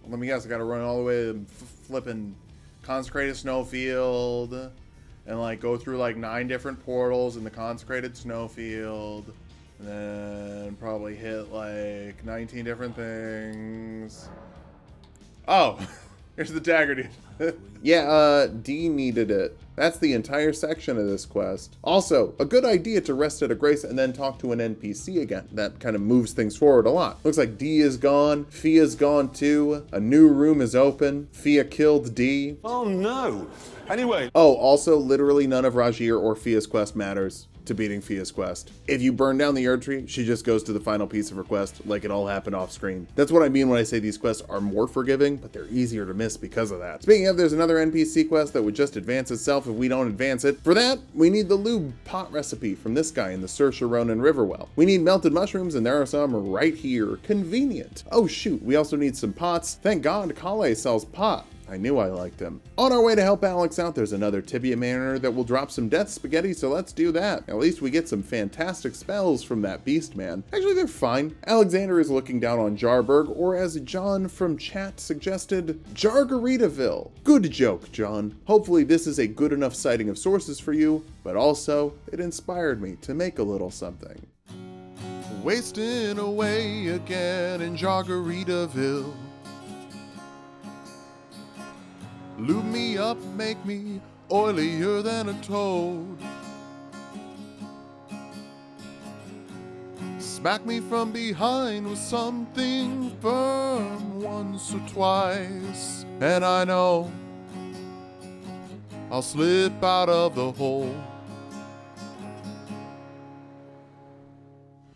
Well, let me guess, I gotta run all the way to flipping Consecrated Snowfield, and like go through like 9 different portals in the Consecrated Snowfield, and then probably hit like 19 different things. Oh, here's the dagger, dude. Yeah, D needed it. That's the entire section of this quest. Also, a good idea to rest at a grace and then talk to an NPC again. That kind of moves things forward a lot. Looks like D is gone, Fia's gone too, a new room is open, Fia killed D. Oh no. Anyway. Oh, also, literally none of Rajir or Fia's quest matters to beating Fia's quest. If you burn down the Erdtree, she just goes to the final piece of her quest, like it all happened off screen. That's what I mean when I say these quests are more forgiving, but they're easier to miss because of that. Speaking of, there's another NPC quest that would just advance itself if we don't advance it. For that, we need the lube pot recipe from this guy in the Saoirse Ronan Riverwell. We need melted mushrooms, and there are some right here. Convenient. Oh shoot, we also need some pots. Thank God Kale sells pot. I knew I liked him. On our way to help Alex out, there's another Tibia Manor that will drop some death spaghetti, so let's do that. At least we get some fantastic spells from that beast man. Actually, they're fine. Alexander is looking down on Jarburg, or as John from chat suggested, Jargaritaville. Good joke, John. Hopefully this is a good enough citing of sources for you, but also it inspired me to make a little something. Wasting away again in Jargaritaville. Lube me up, make me oilier than a toad. Smack me from behind with something firm once or twice, and I know I'll slip out of the hole.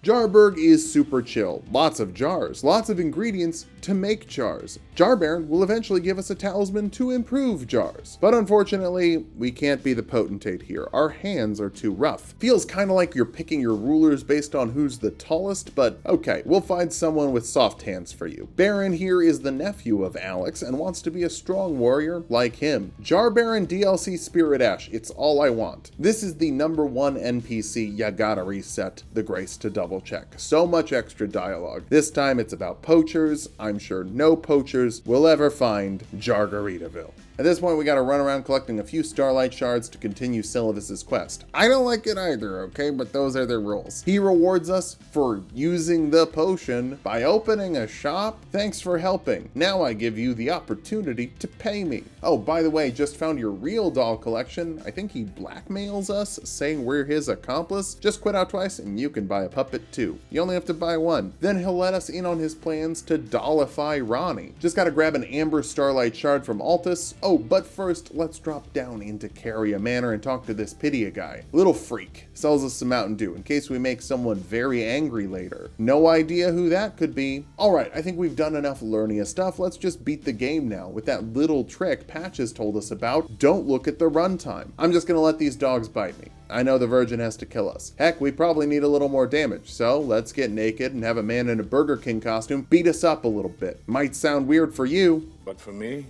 Jarburg is super chill. Lots of jars, lots of ingredients to make jars. Jar Baron will eventually give us a talisman to improve jars. But unfortunately, we can't be the potentate here. Our hands are too rough. Feels kind of like you're picking your rulers based on who's the tallest, but okay, we'll find someone with soft hands for you. Baron here is the nephew of Alex and wants to be a strong warrior like him. Jar Baron DLC Spirit Ash, it's all I want. This is the #1 NPC you gotta reset the grace to double check. So much extra dialogue. This time it's about poachers. I'm sure no poachers will ever find Jargaritaville. At this point, we gotta run around collecting a few Starlight Shards to continue Sylvis's quest. I don't like it either, okay, but those are their rules. He rewards us for using the potion by opening a shop. Thanks for helping. Now I give you the opportunity to pay me. Oh, by the way, just found your real doll collection. I think he blackmails us, saying we're his accomplice. Just quit out twice and you can buy a puppet too. You only have to buy one. Then he'll let us in on his plans to dollify Ronnie. Just gotta grab an Amber Starlight Shard from Altus. Oh, but first, let's drop down into Caria Manor and talk to this Pitia guy. Little freak. Sells us some Mountain Dew in case we make someone very angry later. No idea who that could be. Alright, I think we've done enough Lernia stuff. Let's just beat the game now with that little trick Patches told us about. Don't look at the runtime. I'm just gonna let these dogs bite me. I know the Virgin has to kill us. Heck, we probably need a little more damage, so let's get naked and have a man in a Burger King costume beat us up a little bit. Might sound weird for you. But for me,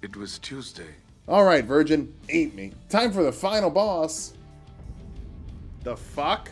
it was Tuesday. Alright, Virgin, eat me. Time for the final boss. The fuck?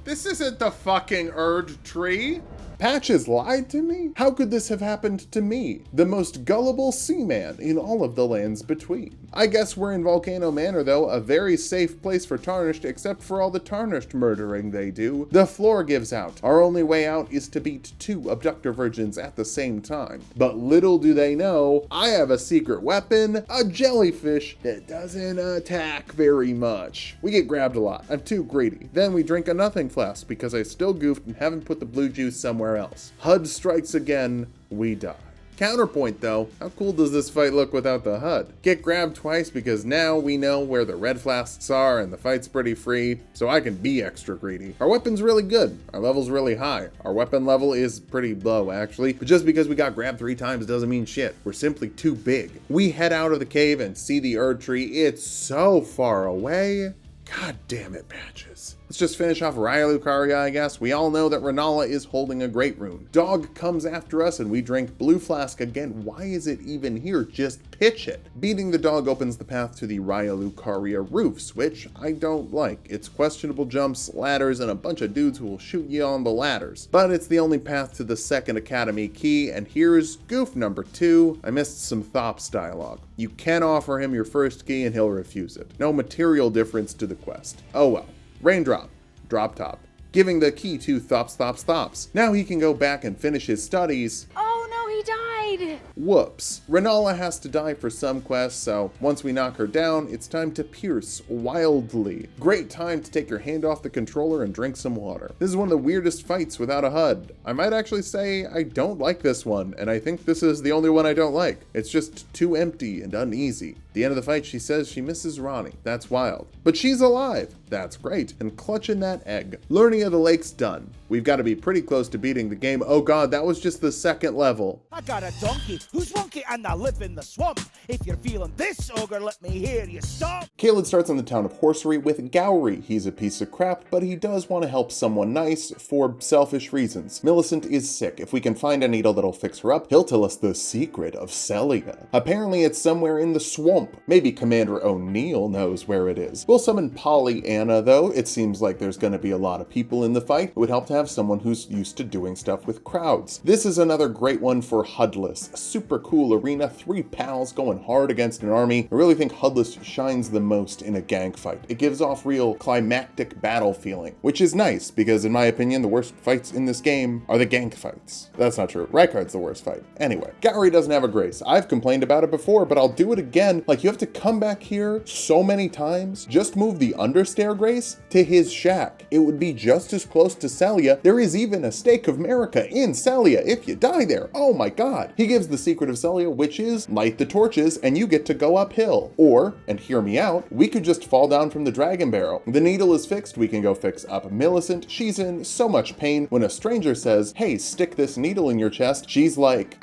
This isn't the fucking Erdtree. Patches lied to me? How could this have happened to me, the most gullible seaman in all of the lands between? I guess we're in Volcano Manor though, a very safe place for Tarnished except for all the Tarnished murdering they do. The floor gives out. Our only way out is to beat 2 abductor virgins at the same time. But little do they know, I have a secret weapon, a jellyfish that doesn't attack very much. We get grabbed a lot. I'm too greedy. Then we drink a nothing flask because I still goofed and haven't put the blue juice somewhere else. HUD strikes again, we die. Counterpoint though, how cool does this fight look without the HUD? Get grabbed twice because now we know where the red flasks are and the fight's pretty free, so I can be extra greedy. Our weapon's really good, our level's really high. Our weapon level is pretty low actually, but just because we got grabbed 3 times doesn't mean shit. We're simply too big. We head out of the cave and see the Erdtree. It's so far away. God damn it, Patches. Let's just finish off Ryalucaria, I guess. We all know that Renala is holding a great rune. Dog comes after us and we drink blue flask again. Why is it even here? Just pitch it. Beating the dog opens the path to the Ryalucaria roofs, which I don't like. It's questionable jumps, ladders, and a bunch of dudes who will shoot you on the ladders. But it's the only path to the second academy key, and here's goof number 2. I missed some Thops dialogue. You can offer him your first key and he'll refuse it. No material difference to the quest. Oh well. Raindrop, drop top, giving the key to Thops. Now he can go back and finish his studies. Oh no, he died! Whoops. Renala has to die for some quests, so once we knock her down, it's time to pierce wildly. Great time to take your hand off the controller and drink some water. This is one of the weirdest fights without a HUD. I might actually say I don't like this one, and I think this is the only one I don't like. It's just too empty and uneasy. At the end of the fight, she says she misses Ronnie. That's wild. But she's alive. That's great. And clutching that egg. Lernia the Lake's done. We've got to be pretty close to beating the game. Oh god, that was just the second level. I got a donkey who's wonky and I live in the swamp. If you're feeling this, ogre, let me hear you stop. Caelid starts on the town of Horsery with Gowry. He's a piece of crap, but he does want to help someone nice for selfish reasons. Millicent is sick. If we can find a needle that'll fix her up, he'll tell us the secret of Celia. Apparently it's somewhere in the swamp. Maybe Commander O'Neill knows where it is. We'll summon Pollyanna though. It seems like there's going to be a lot of people in the fight. It would help to have someone who's used to doing stuff with crowds. This is another great one for HUDless. Super cool arena, 3 pals going hard against an army. I really think HUDless shines the most in a gank fight. It gives off real climactic battle feeling, which is nice because in my opinion, the worst fights in this game are the gank fights. That's not true. Rykard's the worst fight. Anyway, Gowry doesn't have a grace. I've complained about it before, but I'll do it again. Like, you have to come back here so many times just just move the understair grace to his shack. It would be just as close to Salia. There is even a stake of Marika in Salia if you die there. Oh my god. He gives the secret of Salia, which is light the torches and you get to go uphill. Or, and hear me out, we could just fall down from the dragon barrel. The needle is fixed, we can go fix up Millicent. She's in so much pain. When a stranger says, hey, stick this needle in your chest, she's like,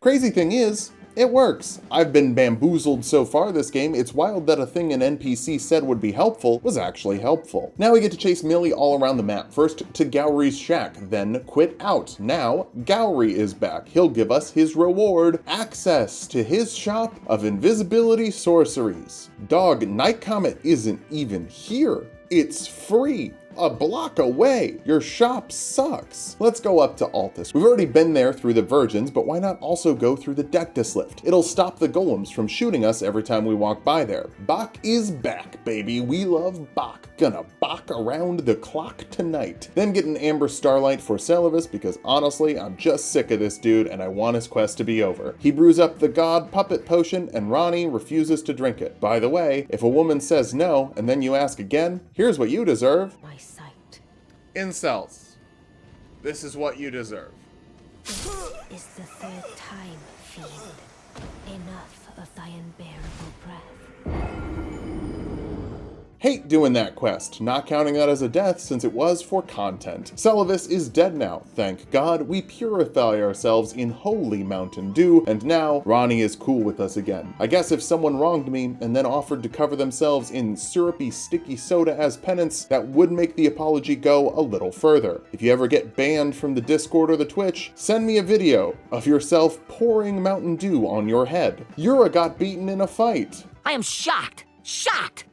crazy thing is, it works. I've been bamboozled so far this game, it's wild that a thing an NPC said would be helpful was actually helpful. Now we get to chase Millie all around the map. First to Gowry's shack, then quit out. Now Gowry is back. He'll give us his reward, access to his shop of invisibility sorceries. Dog, Night Comet isn't even here. It's free. A block away. Your shop sucks. Let's go up to Altus. We've already been there through the Virgins, but why not also go through the Dectus lift? It'll stop the golems from shooting us every time we walk by there. Bach is back, baby. We love Bach. Gonna Bach around the clock tonight. Then get an Amber Starlight for Celavis because honestly, I'm just sick of this dude and I want his quest to be over. He brews up the God Puppet Potion and Ronnie refuses to drink it. By the way, if a woman says no and then you ask again, here's what you deserve. My sight Incels. This is what you deserve. is the third time, fiend. Enough of thy unbearable breath. Hate doing that quest, not counting that as a death since it was for content. Celavis is dead now, thank God. We purify ourselves in holy Mountain Dew, and now Ronnie is cool with us again. I guess if someone wronged me and then offered to cover themselves in syrupy sticky soda as penance, that would make the apology go a little further. If you ever get banned from the Discord or the Twitch, send me a video of yourself pouring Mountain Dew on your head. Yura got beaten in a fight. I am shocked. Shocked.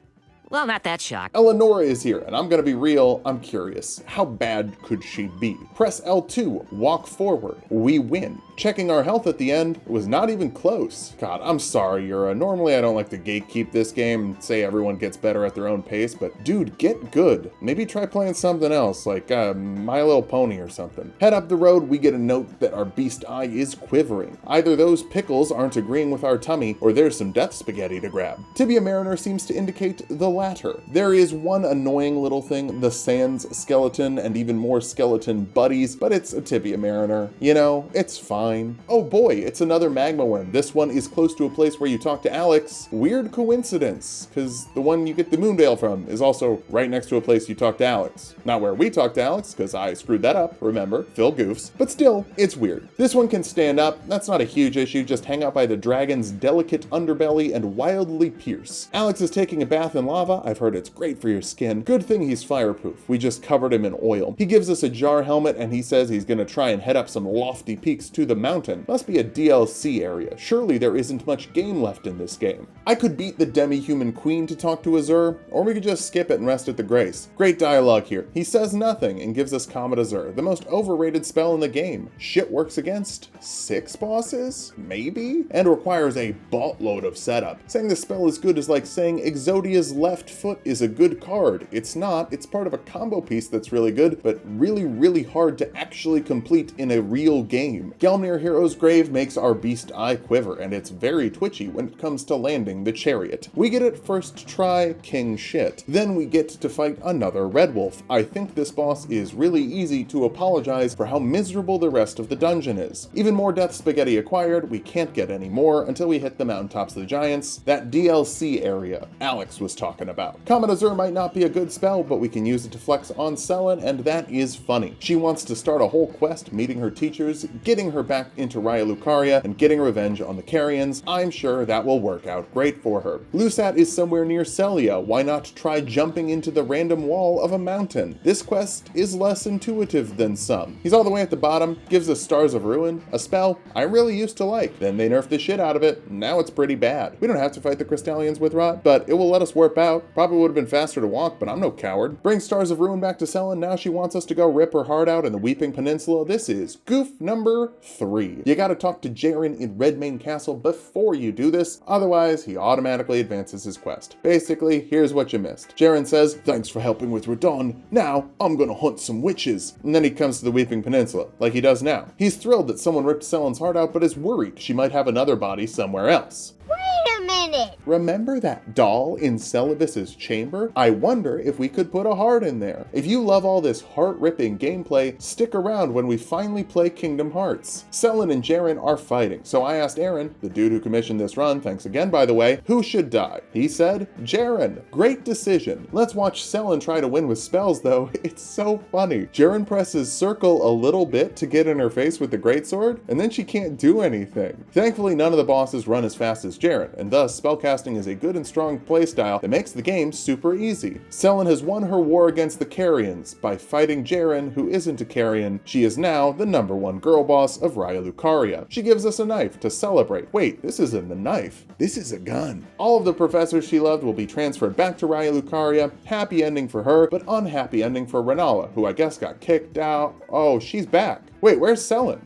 Well, not that shocked. Eleonora is here, and I'm gonna be real, I'm curious. How bad could she be? Press L2, walk forward. We win. Checking our health at the end was not even close. God, I'm sorry, Yura. Normally I don't like to gatekeep this game and say everyone gets better at their own pace, but dude, get good. Maybe try playing something else, like My Little Pony or something. Head up the road, we get a note that our beast eye is quivering. Either those pickles aren't agreeing with our tummy, or there's some death spaghetti to grab. Tibia Mariner seems to indicate the latter. There is one annoying little thing, the Sans skeleton and even more skeleton buddies, but it's a Tibia Mariner. You know, it's fine. Oh boy, it's another magma worm. This one is close to a place where you talk to Alex. Weird coincidence, because the one you get the Moondale from is also right next to a place you talk to Alex. Not where we talk to Alex, because I screwed that up, remember, Phil goofs, but still, it's weird. This one can stand up, that's not a huge issue, just hang out by the dragon's delicate underbelly and wildly pierce. Alex is taking a bath in lava. I've heard it's great for your skin. Good thing he's fireproof. We just covered him in oil. He gives us a jar helmet and he says he's gonna try and head up some lofty peaks to the mountain. Must be a DLC area. Surely there isn't much game left in this game. I could beat the demi-human queen to talk to Azur, or we could just skip it and rest at the Grace. Great dialogue here. He says nothing and gives us Comet Azur, the most overrated spell in the game. Shit works against 6 bosses? Maybe? And requires a boatload of setup. Saying the spell is good is like saying Exodia's left foot is a good card. It's not. It's part of a combo piece that's really good, but really hard to actually complete in a real game. Gelmir Hero's Grave makes our beast eye quiver, and it's very twitchy when it comes to landing the chariot. We get it first try, king shit. Then we get to fight another red wolf. I think this boss is really easy to apologize for how miserable the rest of the dungeon is. Even more death spaghetti acquired, we can't get any more until we hit the mountaintops of the giants, that DLC area Alex was talking about. Comet Azur might not be a good spell, but we can use it to flex on Selen, and that is funny. She wants to start a whole quest meeting her teachers, getting her back into Raya Lucaria, and getting revenge on the Carians. I'm sure that will work out great for her. Lusat is somewhere near Celia. Why not try jumping into the random wall of a mountain? This quest is less intuitive than some. He's all the way at the bottom, gives us Stars of Ruin, a spell I really used to like. Then they nerfed the shit out of it, now it's pretty bad. We don't have to fight the Crystallians with Rot, but it will let us warp out. Probably would have been faster to walk, but I'm no coward. Bring Stars of Ruin back to Selen, now she wants us to go rip her heart out in the Weeping Peninsula. This is goof number 3. You gotta talk to Jaren in Redmane Castle before you do this, otherwise he automatically advances his quest. Basically, here's what you missed. Jaren says, thanks for helping with Radon, now I'm gonna hunt some witches. And then he comes to the Weeping Peninsula, like he does now. He's thrilled that someone ripped Selen's heart out, but is worried she might have another body somewhere else. Wait a minute! in it. Remember that doll in Celivis's chamber? I wonder if we could put a heart in there. If you love all this heart-ripping gameplay, stick around when we finally play Kingdom Hearts. Selen and Jaren are fighting, so I asked Aaron, the dude who commissioned this run, thanks again by the way, who should die? He said, Jaren. Great decision. Let's watch Selen try to win with spells though. It's so funny. Jaren presses circle a little bit to get in her face with the greatsword, and then she can't do anything. Thankfully, none of the bosses run as fast as Jaren, and thus spellcasting is a good and strong playstyle that makes the game super easy. Selen has won her war against the Carians by fighting Jaren, who isn't a Carian. She is now the #1 girl boss of Raya Lucaria. She gives us a knife to celebrate. Wait, this isn't a knife. This is a gun. All of the professors she loved will be transferred back to Raya Lucaria. Happy ending for her, but unhappy ending for Renala, who I guess got kicked out. Oh, she's back. Wait, where's Selen?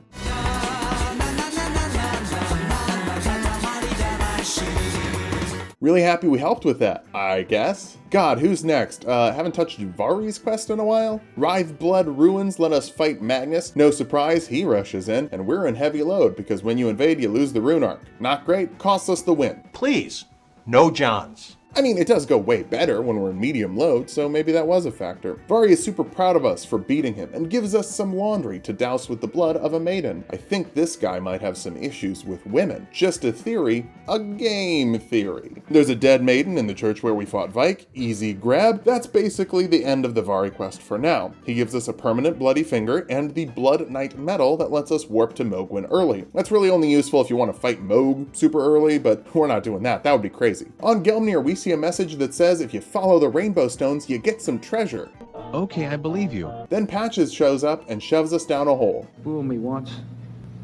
Really happy we helped with that, I guess. God, who's next? Haven't touched Vari's quest in a while? Writhe Blood Ruins let us fight Magnus. No surprise, he rushes in, and we're in heavy load because when you invade, you lose the rune arc. Not great, costs us the win. Please, no Johns. I mean, it does go way better when we're in medium load, so maybe that was a factor. Vari is super proud of us for beating him and gives us some laundry to douse with the blood of a maiden. I think this guy might have some issues with women. Just a theory, a game theory. There's a dead maiden in the church where we fought Vike, easy grab. That's basically the end of the Vari quest for now. He gives us a permanent bloody finger and the Blood Knight medal that lets us warp to Mogwin early. That's really only useful if you want to fight Moog super early, but we're not doing that. That would be crazy. On Gelmir, we see a message that says if you follow the rainbow stones, you get some treasure. Okay, I believe you. Then Patches shows up and shoves us down a hole. Fool me once,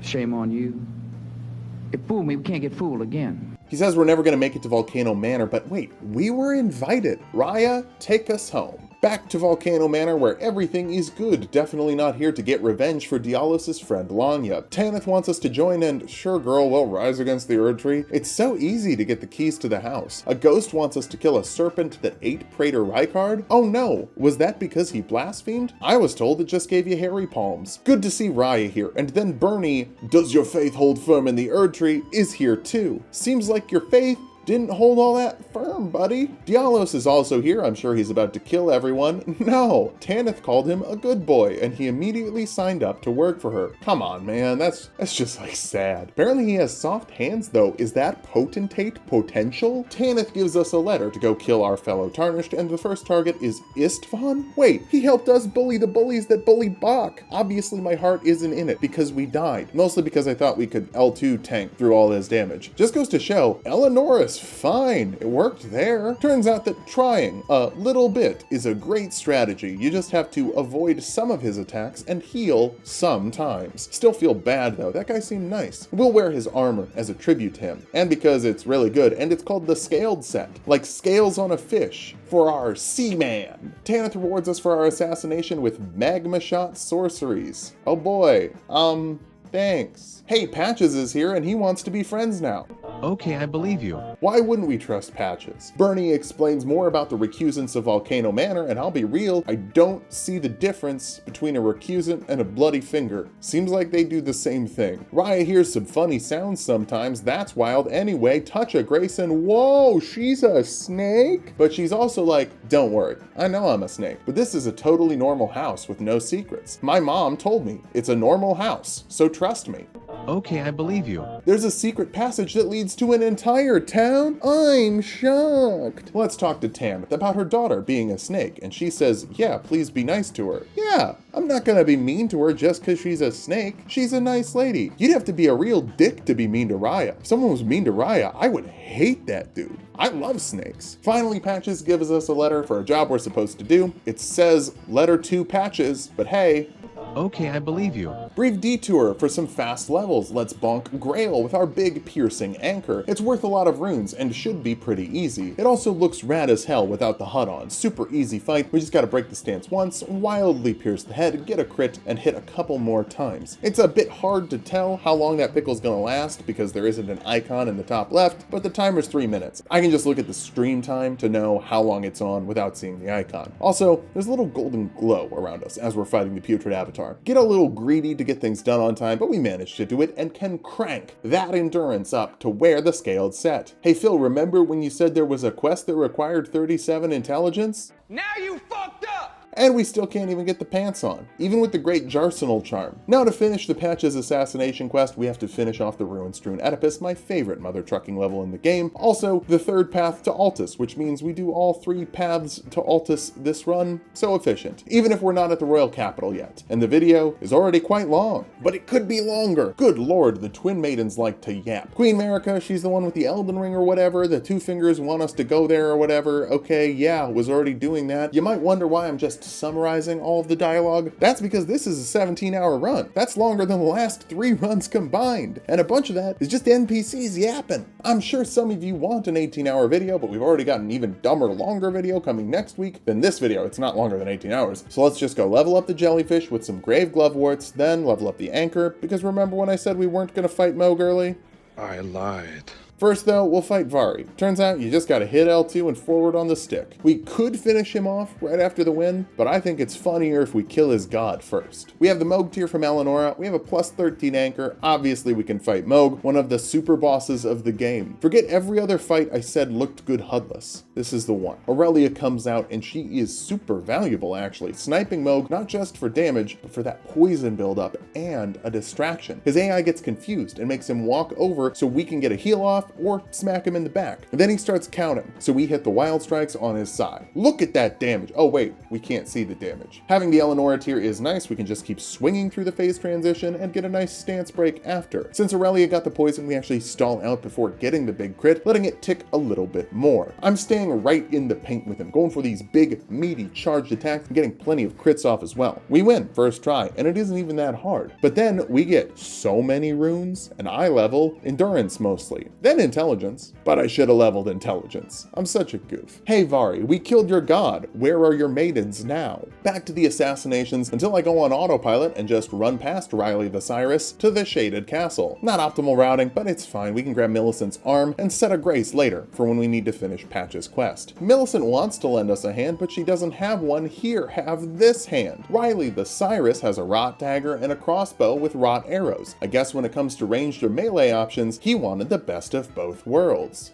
shame on you. If fool me, we can't get fooled again. He says we're never going to make it to Volcano Manor, but wait, we were invited. Raya, take us home. Back to Volcano Manor where everything is good. Definitely not here to get revenge for Dialos' friend Lanya. Tanith wants us to join and sure girl, we'll rise against the Erdtree. It's so easy to get the keys to the house. A ghost wants us to kill a serpent that ate Praetor Rykard. Oh no, was that because he blasphemed? I was told it just gave you hairy palms. Good to see Raya here, and then Bernie, does your faith hold firm in the Erdtree, is here too. Seems like your faith didn't hold all that firm, buddy. Dialos is also here. I'm sure he's about to kill everyone. No, Tanith called him a good boy, and he immediately signed up to work for her. Come on, man, that's just like sad. Apparently he has soft hands though. Is that potentate potential? Tanith gives us a letter to go kill our fellow Tarnished, and the first target is Istvan? Wait, he helped us bully the bullies that bullied Bach. Obviously my heart isn't in it because we died. Mostly because I thought we could L2 tank through all his damage. Just goes to show, Eleanor's fine. It worked there. Turns out that trying a little bit is a great strategy. You just have to avoid some of his attacks and heal sometimes. Still feel bad though. That guy seemed nice. We'll wear his armor as a tribute to him. And because it's really good, and it's called the Scaled set. Like scales on a fish. For our Seaman. Tanith rewards us for our assassination with Magma Shot sorceries. Oh boy. Thanks. Hey, Patches is here and he wants to be friends now. Okay, I believe you. Why wouldn't we trust Patches? Bernie explains more about the recusants of Volcano Manor, and I'll be real, I don't see the difference between a recusant and a bloody finger. Seems like they do the same thing. Raya hears some funny sounds sometimes, that's wild. Anyway, touch a Grayson, whoa, she's a snake? But she's also like, don't worry, I know I'm a snake, but this is a totally normal house with no secrets. My mom told me it's a normal house, so trust me. Okay, I believe you. There's a secret passage that leads to an entire town? I'm shocked. Let's talk to Tanith about her daughter being a snake, and she says, yeah, please be nice to her. Yeah, I'm not gonna be mean to her just because she's a snake. She's a nice lady. You'd have to be a real dick to be mean to Raya. If someone was mean to Raya, I would hate that dude. I love snakes. Finally, Patches gives us a letter for a job we're supposed to do. It says letter to Patches, but hey, Okay, I believe you. Brief detour for some fast levels. Let's bonk Grail with our big piercing anchor. It's worth a lot of runes and should be pretty easy. It also looks rad as hell without the HUD on. Super easy fight. We just gotta break the stance once, wildly pierce the head, get a crit, and hit a couple more times. It's a bit hard to tell how long that pickle's gonna last because there isn't an icon in the top left, but the timer's 3 minutes. I can just look at the stream time to know how long it's on without seeing the icon. Also, there's a little golden glow around us as we're fighting the putrid avatar. far. Get a little greedy to get things done on time, but we managed to do it and can crank that endurance up to where the scale's set. Hey Phil, remember when you said there was a quest that required 37 intelligence? Now you fucked up! And we still can't even get the pants on, even with the great Jarsenal charm. Now to finish the Patch's assassination quest, we have to finish off the ruin-strewn Oedipus, my favorite mother trucking level in the game. Also, the third path to Altus, which means we do all 3 paths to Altus this run. So efficient, even if we're not at the royal capital yet. And the video is already quite long, but it could be longer. Good lord, the twin maidens like to yap. Queen Marika, she's the one with the Elden Ring or whatever, the 2 fingers want us to go there or whatever. Okay, yeah, was already doing that. You might wonder why I'm just summarizing all of the dialogue. That's because this is a 17-hour run. That's longer than the last 3 runs combined. And a bunch of that is just NPCs yapping. I'm sure some of you want an 18-hour video, but we've already got an even dumber, longer video coming next week than this video. It's not longer than 18 hours. So let's just go level up the jellyfish with some grave gloveworts, then level up the anchor, because remember when I said we weren't gonna fight Mohg early? I lied. First though, we'll fight Vari. Turns out you just gotta hit L2 and forward on the stick. We could finish him off right after the win, but I think it's funnier if we kill his god first. We have the Mohg tier from Eleonora, we have a plus 13 anchor, obviously we can fight Mohg, one of the super bosses of the game. Forget every other fight I said looked good HUDless. This is the one. Aurelia comes out and she is super valuable actually, sniping Mohg not just for damage, but for that poison buildup and a distraction. His AI gets confused and makes him walk over so we can get a heal off or smack him in the back. And then he starts counting, so we hit the wild strikes on his side. Look at that damage. Oh wait, we can't see the damage. Having the Eleonora tier is nice, we can just keep swinging through the phase transition and get a nice stance break after. Since Aurelia got the poison, we actually stall out before getting the big crit, letting it tick a little bit more. I'm staying right in the paint with him, going for these big, meaty, charged attacks and getting plenty of crits off as well. We win first try, and it isn't even that hard. But then we get so many runes, and I level endurance mostly. Then intelligence, but I should have leveled intelligence. I'm such a goof. Hey Vari, we killed your god. Where are your maidens now? Back to the assassinations until I go on autopilot and just run past Riley the Cyrus to the shaded castle. Not optimal routing, but it's fine. We can grab Millicent's arm and set a grace later for when we need to finish Patch's quest. Millicent wants to lend us a hand, but she doesn't have one. Here, have this hand. Riley the Cyrus has a rot dagger and a crossbow with rot arrows. I guess when it comes to ranged or melee options, he wanted the best of both worlds.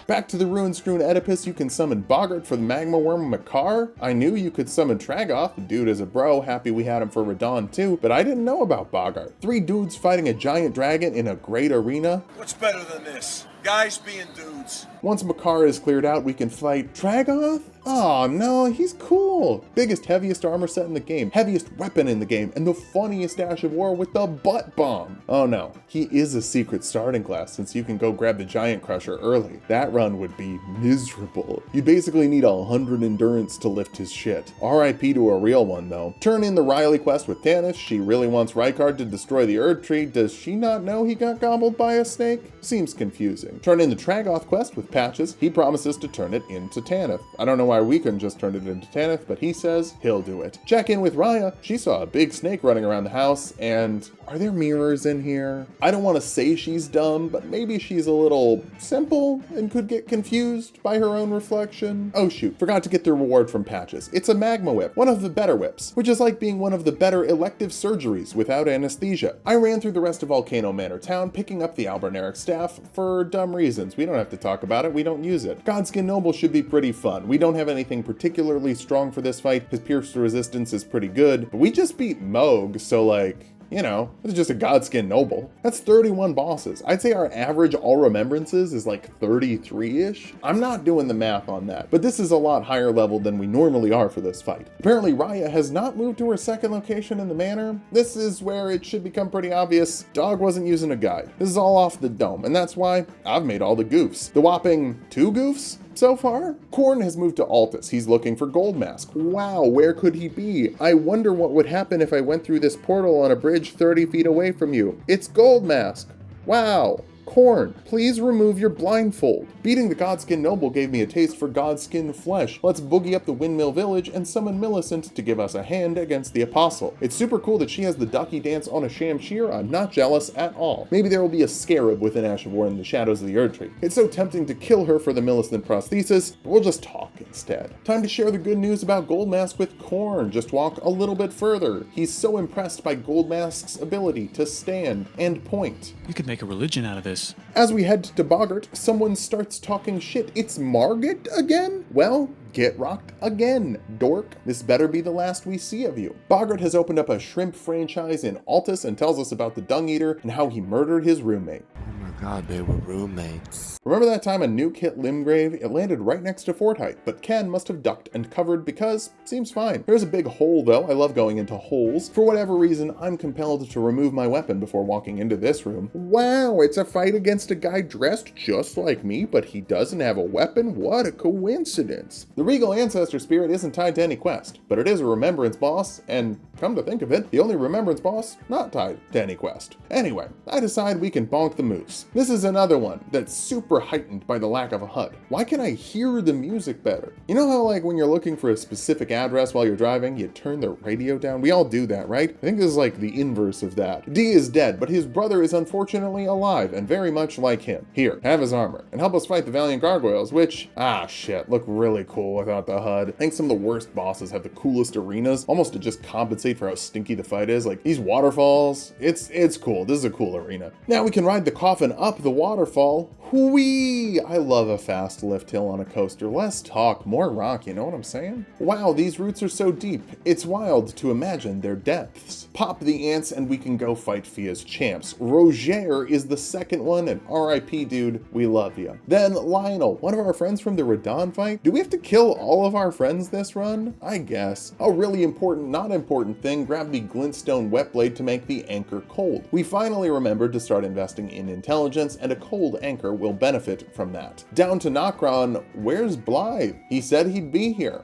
Back to the ruin-strewn Oedipus, you can summon Boggart for the magma worm Makar. I knew you could summon Tragoth, the dude is a bro, happy we had him for Radon too, but I didn't know about Boggart. 3 dudes fighting a giant dragon in a great arena. What's better than this? Guys being dudes. Once Makar is cleared out, we can fight Tragoth? Oh no, he's cool. Biggest, heaviest armor set in the game, heaviest weapon in the game, and the funniest dash of war with the butt bomb. Oh no, he is a secret starting class since you can go grab the giant crusher early. That run would be miserable. You basically need 100 endurance to lift his shit. RIP to a real one though. Turn in the Riley quest with Tannis. She really wants Rykard to destroy the Erdtree. Does she not know he got gobbled by a snake? Seems confusing. Turn in the Tragoth quest with Patches. He promises to turn it into Tanith. I don't know why we couldn't just turn it into Tanith, but he says he'll do it. Check in with Raya. She saw a big snake running around the house, and are there mirrors in here? I don't want to say she's dumb, but maybe she's a little simple and could get confused by her own reflection. Oh shoot, forgot to get the reward from Patches. It's a magma whip, one of the better whips, which is like being one of the better elective surgeries without anesthesia. I ran through the rest of Volcano Manor town, picking up the Alberneric staff for dumb reasons. We don't have to talk about it, we don't use it. Godskin Noble should be pretty fun. We don't have anything particularly strong for this fight. His pierce resistance is pretty good, but we just beat Mohg, so like, you know, it's just a Godskin Noble. That's 31 bosses. I'd say our average all remembrances is like 33-ish. I'm not doing the math on that, but this is a lot higher level than we normally are for this fight. Apparently Raya has not moved to her second location in the manor. This is where it should become pretty obvious Dog wasn't using a guide. This is all off the dome, and that's why I've made all the goofs. The whopping 2 goofs so far? Korn has moved to Altus. He's looking for Gold Mask. Wow, where could he be? I wonder what would happen if I went through this portal on a bridge 30 feet away from you. It's Gold Mask. Wow. Corn, please remove your blindfold. Beating the Godskin Noble gave me a taste for Godskin flesh. Let's boogie up the Windmill Village and summon Millicent to give us a hand against the Apostle. It's super cool that she has the ducky dance on a Shamshir. I'm not jealous at all. Maybe there will be a scarab with an Ash of War in the shadows of the Erdtree. It's so tempting to kill her for the Millicent prosthesis, but we'll just talk instead. Time to share the good news about Goldmask with Corn. Just walk a little bit further. He's so impressed by Goldmask's ability to stand and point. You could make a religion out of this. As we head to Boggart, someone starts talking shit. It's Margit again? Well, get rocked again, dork. This better be the last we see of you. Boggart has opened up a shrimp franchise in Altus and tells us about the Dung Eater and how he murdered his roommate. Oh my god, they were roommates. Remember that time a nuke hit Limgrave? It landed right next to Fortite, but Ken must have ducked and covered because seems fine. There's a big hole though. I love going into holes. For whatever reason, I'm compelled to remove my weapon before walking into this room. Wow, it's a fight against a guy dressed just like me, but he doesn't have a weapon? What a coincidence. The Regal Ancestor Spirit isn't tied to any quest, but it is a remembrance boss, and come to think of it, the only remembrance boss not tied to any quest. Anyway, I decide we can bonk the moose. This is another one that's super heightened by the lack of a HUD. Why can I hear the music better? You know how like when you're looking for a specific address while you're driving, you turn the radio down? We all do that, right? I think this is like the inverse of that. D is dead, but his brother is unfortunately alive and very much like him. Here, have his armor and help us fight the Valiant Gargoyles, which, look really cool without the HUD. I think some of the worst bosses have the coolest arenas, almost to just compensate for how stinky the fight is. Like these waterfalls, it's cool. This is a cool arena. Now we can ride the coffin up the waterfall. Whee! I love a fast lift hill on a coaster. Less talk, more rock, you know what I'm saying? Wow, these roots are so deep. It's wild to imagine their depths. Pop the ants and we can go fight Fia's champs. Roger is the second one, and RIP dude, we love you. Then Lionel, one of our friends from the Radon fight. Do we have to kill all of our friends this run? I guess. A really important, not important thing, grab the glintstone wet blade to make the anchor cold. We finally remembered to start investing in intelligence, and a cold anchor will benefit from that. Down to Nokron, where's Blythe? He said he'd be here.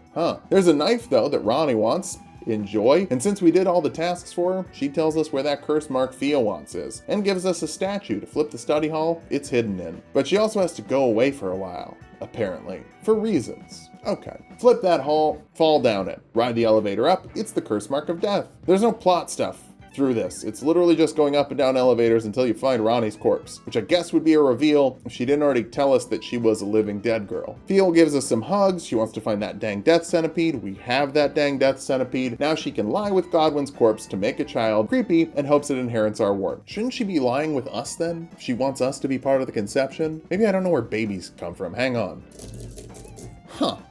There's a knife though that Ronnie wants. Enjoy. And since we did all the tasks for her, she tells us where that curse mark Fia wants is, and gives us a statue to flip the study hall it's hidden in. But she also has to go away for a while, apparently, for reasons. Okay. Flip that hall, fall down it, ride the elevator up, it's the curse mark of death. There's no plot stuff through this. It's literally just going up and down elevators until you find Ronnie's corpse, which I guess would be a reveal if she didn't already tell us that she was a living dead girl. Fia gives us some hugs. She wants to find that dang death centipede. We have that dang death centipede. Now she can lie with Godwin's corpse to make a child creepy and hopes it inherits our ward. Shouldn't she be lying with us then? She wants us to be part of the conception? Maybe I don't know where babies come from. Hang on.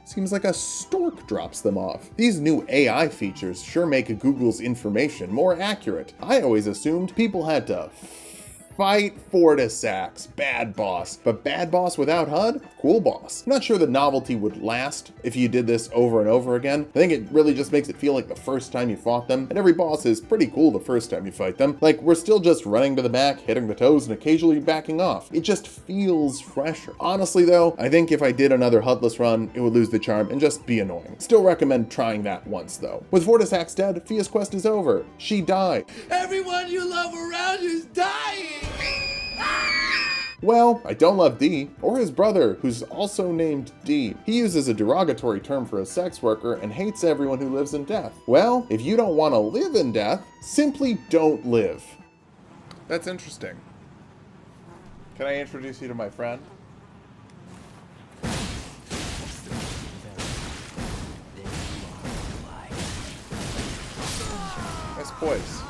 Seems like a stork drops them off. These new AI features sure make Google's information more accurate. I always assumed people had to fight Fortisax, bad boss. But bad boss without HUD? Cool boss. I'm not sure the novelty would last if you did this over and over again. I think it really just makes it feel like the first time you fought them, and every boss is pretty cool the first time you fight them. Like, we're still just running to the back, hitting the toes, and occasionally backing off. It just feels fresher. Honestly though, I think if I did another HUDless run, it would lose the charm and just be annoying. Still recommend trying that once though. With Fortisax dead, Fia's quest is over. She died. Everyone you love around you's dying! Well, I don't love D, or his brother, who's also named D. He uses a derogatory term for a sex worker and hates everyone who lives in death. Well, if you don't want to live in death, simply don't live. That's interesting. Can I introduce you to my friend? Nice poise.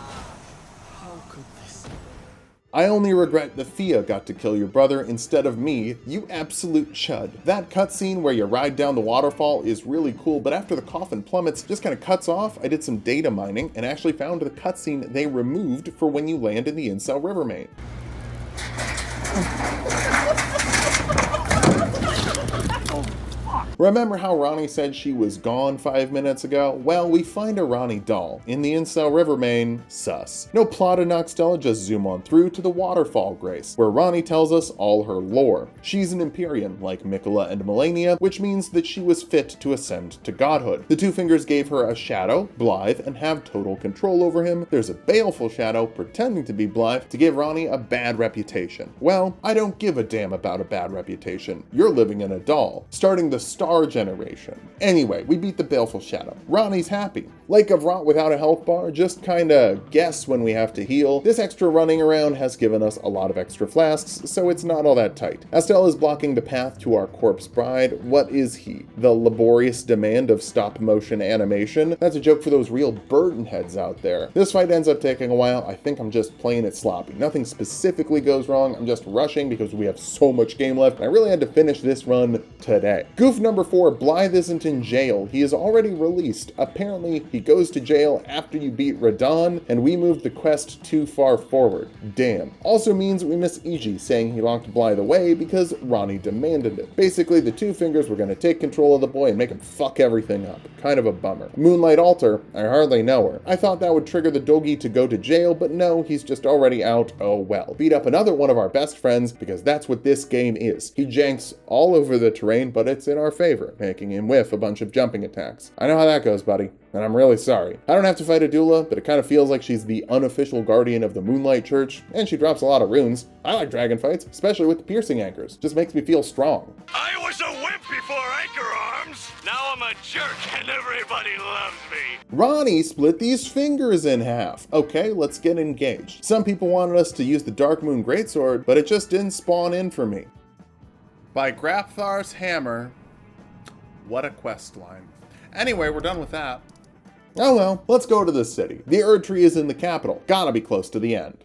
I only regret that Fia got to kill your brother instead of me, you absolute chud. That cutscene where you ride down the waterfall is really cool, but after the coffin plummets, just kind of cuts off. I did some data mining and actually found the cutscene they removed for when you land in the Incel River main. Remember how Ronnie said she was gone 5 minutes ago? Well, we find a Ronnie doll in the Incel River main, sus. No plot in Noxtella, just zoom on through to the Waterfall Grace, where Ronnie tells us all her lore. She's an Empyrean, like Mikola and Malenia, which means that she was fit to ascend to godhood. The Two Fingers gave her a shadow, Blythe, and have total control over him. There's a baleful shadow pretending to be Blythe to give Ronnie a bad reputation. Well, I don't give a damn about a bad reputation. You're living in a doll, starting the Star Generation. Anyway, we beat the baleful shadow. Ronnie's happy. Lake of Rot without a health bar, just kinda guess when we have to heal. This extra running around has given us a lot of extra flasks, so it's not all that tight. Astel is blocking the path to our corpse bride. What is he? The laborious demand of stop motion animation? That's a joke for those real burden heads out there. This fight ends up taking a while. I think I'm just playing it sloppy. Nothing specifically goes wrong. I'm just rushing because we have so much game left. I really had to finish this run today. Goof number 4, Blythe isn't in jail. He is already released. Apparently, he goes to jail after you beat Radon, and we moved the quest too far forward. Damn. Also means we miss Iji saying he locked Blythe away because Ronnie demanded it. Basically, the Two Fingers were going to take control of the boy and make him fuck everything up. Kind of a bummer. Moonlight Altar, I hardly know her. I thought that would trigger the Dogi to go to jail, but no, he's just already out. Oh well. Beat up another one of our best friends because that's what this game is. He janks all over the terrain, but it's in our favor, making him whiff a bunch of jumping attacks. I know how that goes, buddy, and I'm really sorry. I don't have to fight a doula, but it kind of feels like she's the unofficial guardian of the Moonlight Church, and she drops a lot of runes. I like dragon fights, especially with the piercing anchors. Just makes me feel strong. I was a wimp before anchor arms. Now I'm a jerk and everybody loves me. Ronnie split these fingers in half. Okay, let's get engaged. Some people wanted us to use the Dark Moon Greatsword, but it just didn't spawn in for me. By Grapthar's Hammer. What a quest line. Anyway, we're done with that. Oh well, let's go to the city. The Erdtree is in the capital. Gotta be close to the end.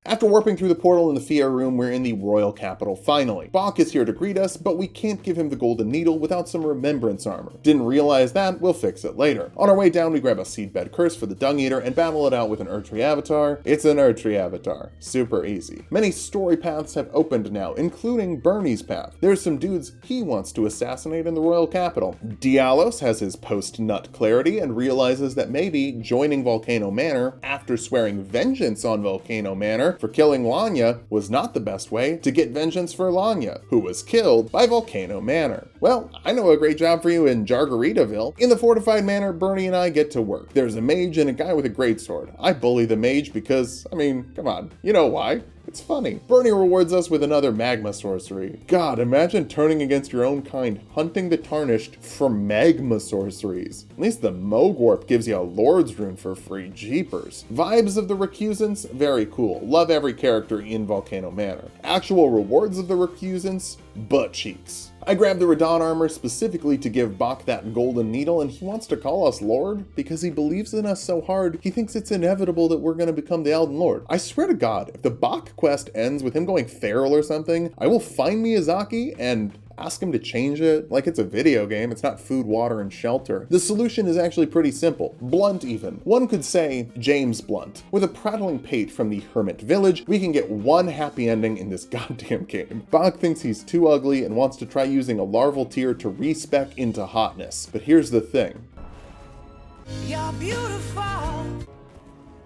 After warping through the portal in the Fia room, we're in the royal capital finally. Bach is here to greet us, but we can't give him the golden needle without some remembrance armor. Didn't realize that, we'll fix it later. On our way down, we grab a seedbed curse for the dung eater and battle it out with an Erdtree avatar. It's an Erdtree avatar. Super easy. Many story paths have opened now, including Bernie's path. There's some dudes he wants to assassinate in the royal capital. Dialos has his post-nut clarity and realizes that maybe joining Volcano Manor after swearing vengeance on Volcano Manor for killing Lanya was not the best way to get vengeance for Lanya, who was killed by Volcano Manor. Well, I know a great job for you in Jargaritaville. In the fortified manor, Bernie and I get to work. There's a mage and a guy with a greatsword. I bully the mage because, come on, you know why. It's funny. Bernie rewards us with another magma sorcery. God, imagine turning against your own kind, hunting the tarnished for magma sorceries. At least the Mogwarp gives you a Lord's rune for free. Jeepers. Vibes of the Recusants? Very cool. Love every character in Volcano Manor. Actual rewards of the Recusants? Butt cheeks. I grabbed the Radon armor specifically to give Bach that golden needle, and he wants to call us Lord because he believes in us so hard, he thinks it's inevitable that we're going to become the Elden Lord. I swear to God, if the Bach quest ends with him going feral or something, I will find Miyazaki and ask him to change it like it's a video game. It's not food, water, and shelter. The solution is actually pretty simple. Blunt even. One could say James Blunt. With a prattling pate from the Hermit Village, we can get one happy ending in this goddamn game. Bach thinks he's too ugly and wants to try using a larval tear to respec into hotness. But here's the thing. You're beautiful.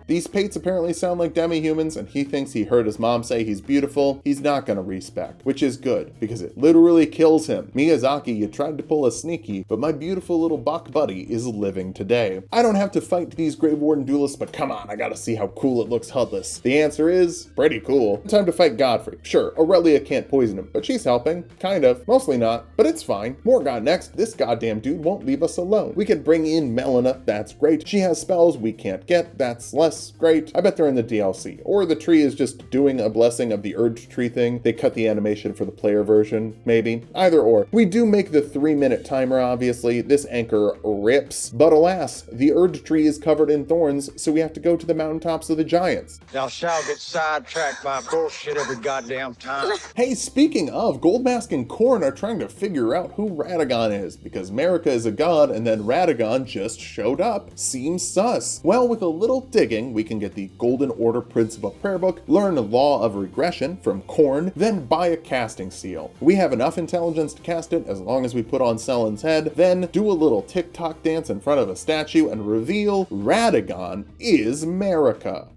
These pates apparently sound like demi-humans, and he thinks he heard his mom say he's beautiful. He's not gonna respect, which is good, because it literally kills him. Miyazaki, you tried to pull a sneaky, but my beautiful little Bach buddy is living today. I don't have to fight these Grave Warden duelists, but come on, I gotta see how cool it looks HUDless. The answer is, pretty cool. Time to fight Godfrey. Sure, Aurelia can't poison him, but she's helping. Kind of. Mostly not, but it's fine. Morgott next. This goddamn dude won't leave us alone. We can bring in Melina, that's great. She has spells we can't get, that's less great. I bet they're in the DLC. Or the tree is just doing a blessing of the Erdtree thing. They cut the animation for the player version, maybe. Either or. We do make the 3-minute timer, obviously. This anchor rips. But alas, the Erdtree is covered in thorns, so we have to go to the mountaintops of the giants. Thou shalt get sidetracked by bullshit every goddamn time. Hey, speaking of, Goldmask and Korn are trying to figure out who Radagon is, because Marika is a god and then Radagon just showed up. Seems sus. Well, with a little digging, game, we can get the Golden Order Principle Prayer Book, learn Law of Regression from Korn, then buy a casting seal. We have enough intelligence to cast it as long as we put on Selen's head, then do a little TikTok dance in front of a statue and reveal Radagon is Marika.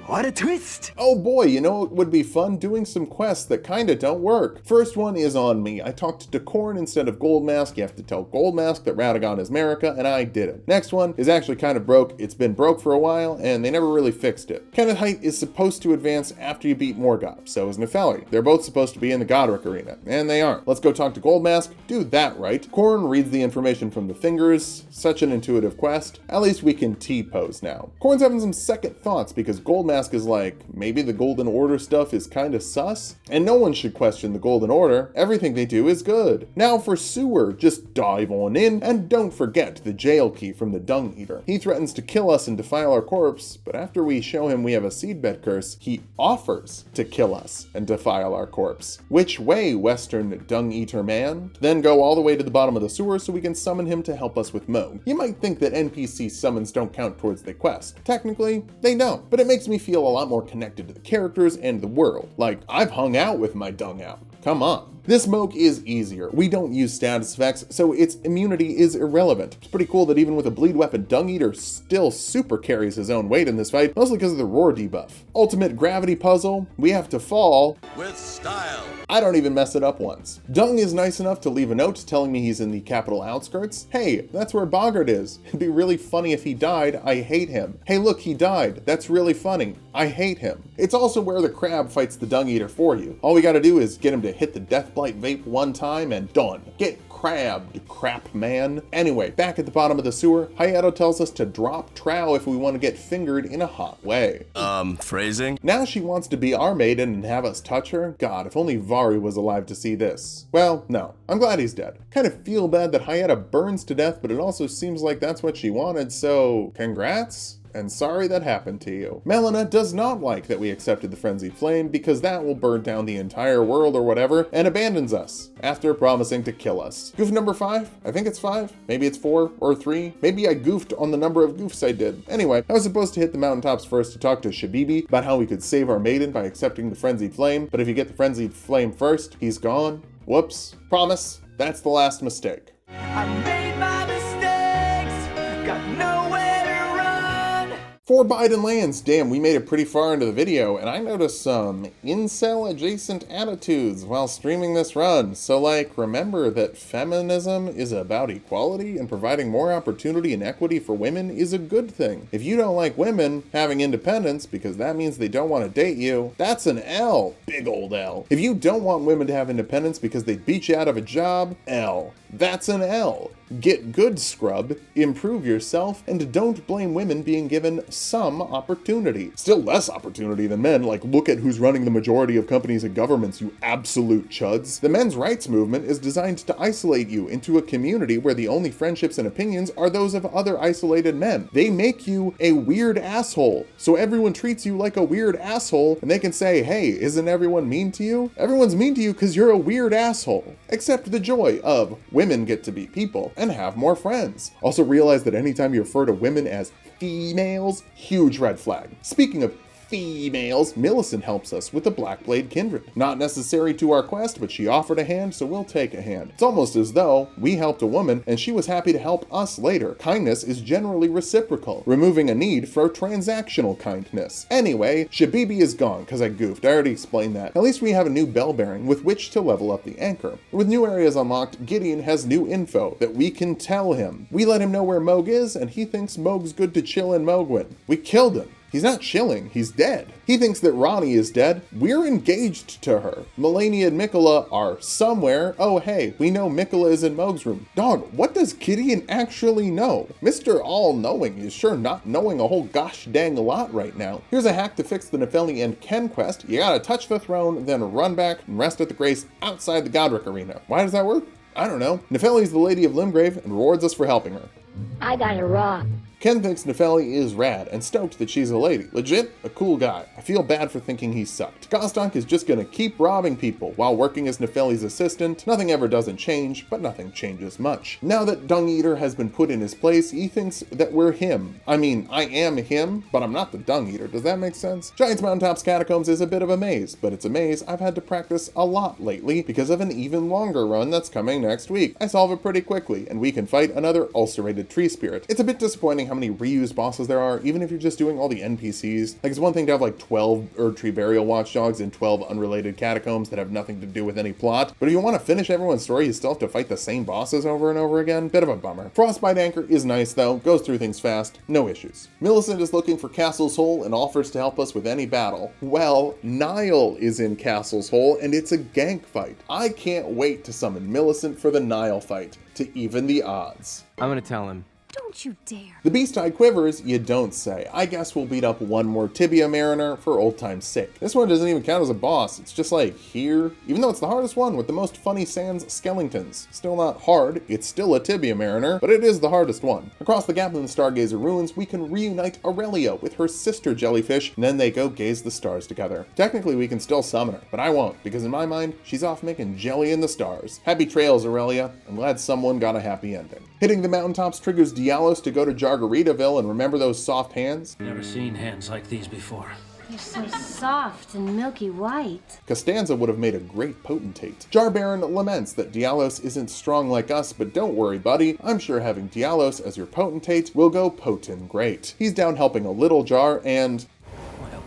What a twist! Oh boy, you know it would be fun doing some quests that kinda don't work. First one is on me. I talked to Korn instead of Goldmask. You have to tell Goldmask that Radagon is Marika, and I did it. Next one is actually kind of broke. It's been broke for a while, and they never really fixed it. Kenneth Height is supposed to advance after you beat Morgoth. So is Nefeli. They're both supposed to be in the Godric arena, and they aren't. Let's go talk to Goldmask. Do that right. Korn reads the information from the fingers. Such an intuitive quest. At least we can T-pose now. Korn's having some second thoughts because Goldmask is like, maybe the Golden Order stuff is kinda sus? And no one should question the Golden Order. Everything they do is good. Now for Sewer, just dive on in, and don't forget the jail key from the Dung Eater. He threatens to kill us and defile our corpse, but after we show him we have a seedbed curse, he offers to kill us and defile our corpse. Which way, Western Dung Eater man? Then go all the way to the bottom of the sewer so we can summon him to help us with Moog. You might think that NPC summons don't count towards the quest. Technically, they don't, but it makes me feel a lot more connected to the characters and the world. Like, I've hung out with my dung out. Come on. This Moog is easier. We don't use status effects, so its immunity is irrelevant. It's pretty cool that even with a bleed weapon, Dung Eater still super carries his own weight in this fight, mostly because of the roar debuff. Ultimate gravity puzzle, we have to fall with style. I don't even mess it up once. Dung is nice enough to leave a note telling me he's in the capital outskirts. Hey, that's where Boggart is. It'd be really funny if he died. I hate him. Hey look, he died. That's really funny. I hate him. It's also where the crab fights the Dung Eater for you. All we gotta do is get him to hit the Deathblight vape one time and done. Get crabbed, crap man. Anyway, back at the bottom of the sewer, Hayato tells us to drop trow if we want to get fingered in a hot way. Phrasing? Now she wants to be our maiden and have us touch her? God, if only Vari was alive to see this. Well, no. I'm glad he's dead. Kind of feel bad that Hayato burns to death, but it also seems like that's what she wanted, so congrats? And sorry that happened to you. Malenia does not like that we accepted the Frenzied Flame because that will burn down the entire world or whatever, and abandons us after promising to kill us. Goof number 5? I think it's 5. Maybe it's 4 or 3. Maybe I goofed on the number of goofs I did. Anyway, I was supposed to hit the mountaintops first to talk to Shabibi about how we could save our maiden by accepting the Frenzied Flame, but if you get the Frenzied Flame first, he's gone. Whoops. Promise, that's the last mistake. I made my mistakes, got nowhere to run. 4 Biden lands. Damn, we made it pretty far into the video, and I noticed some incel adjacent attitudes while streaming this run. So like, remember that feminism is about equality, and providing more opportunity and equity for women is a good thing. If you don't like women having independence because that means they don't want to date you, that's an L. Big old L. If you don't want women to have independence because they beat you out of a job, L. That's an L. Get good, scrub, improve yourself, and don't blame women being given some opportunity. Still less opportunity than men, like look at who's running the majority of companies and governments, you absolute chuds. The men's rights movement is designed to isolate you into a community where the only friendships and opinions are those of other isolated men. They make you a weird asshole, so everyone treats you like a weird asshole, and they can say, hey, isn't everyone mean to you? Everyone's mean to you because you're a weird asshole. Except the joy of women get to be people and have more friends. Also realize that anytime you refer to women as females, huge red flag. Speaking of females, Millicent helps us with the Blackblade Kindred. Not necessary to our quest, but she offered a hand, so we'll take a hand. It's almost as though we helped a woman and she was happy to help us later. Kindness is generally reciprocal, removing a need for transactional kindness. Anyway, Shabibi is gone because I goofed. I already explained that. At least we have a new bell bearing with which to level up the anchor. With new areas unlocked, Gideon has new info that we can tell him. We let him know where Moog is, and he thinks Moog's good to chill in Moogwyn. We killed him. He's not chilling, he's dead. He thinks that Ronnie is dead. We're engaged to her. Malenia and Mikola are somewhere. Oh hey, we know Mikola is in Moog's room. Dog, what does Gideon actually know? Mr. All-Knowing is sure not knowing a whole gosh dang lot right now. Here's a hack to fix the Nefeli and Ken quest. You gotta touch the throne, then run back and rest at the Grace outside the Godric arena. Why does that work? I don't know. Nefeli's the Lady of Limgrave and rewards us for helping her. I got a rock. Ken thinks Nefeli is rad and stoked that she's a lady. Legit, a cool guy. I feel bad for thinking he sucked. Gostonk is just gonna keep robbing people while working as Nefeli's assistant. Nothing ever doesn't change, but nothing changes much. Now that Dung Eater has been put in his place, he thinks that we're him. I mean, I am him, but I'm not the Dung Eater. Does that make sense? Giant's Mountaintop's Catacombs is a bit of a maze, but it's a maze I've had to practice a lot lately because of an even longer run that's coming next week. I solve it pretty quickly, and we can fight another ulcerated tree spirit. It's a bit disappointing how many reused bosses there are, even if you're just doing all the NPCs. Like, it's one thing to have like 12 Erdtree burial watchdogs and 12 unrelated catacombs that have nothing to do with any plot, but if you want to finish everyone's story, you still have to fight the same bosses over and over again. Bit of a bummer. Frostbite Anchor is nice though, goes through things fast, no issues. Millicent is looking for Castle's Hole and offers to help us with any battle. Well, Nile is in Castle's Hole and it's a gank fight. I can't wait to summon Millicent for the Nile fight to even the odds. I'm gonna tell him. Don't you dare. The beast eye quivers, you don't say. I guess we'll beat up one more Tibia Mariner for old time's sake. This one doesn't even count as a boss. It's just like here, even though it's the hardest one with the most funny sans skeletons. Still not hard, it's still a Tibia Mariner, but it is the hardest one. Across the gap in the Stargazer ruins, we can reunite Aurelia with her sister jellyfish, and then they go gaze the stars together. Technically, we can still summon her, but I won't, because in my mind, she's off making jelly in the stars. Happy trails, Aurelia. I'm glad someone got a happy ending. Hitting the mountaintops triggers Dialos to go to Jargaritaville and remember those soft hands. Never seen hands like these before. You're so soft and milky white. Costanza would have made a great potentate. Jarbaron laments that Dialos isn't strong like us, but don't worry, buddy. I'm sure having Dialos as your potentate will go potent great. He's down helping a little Jar and... Well,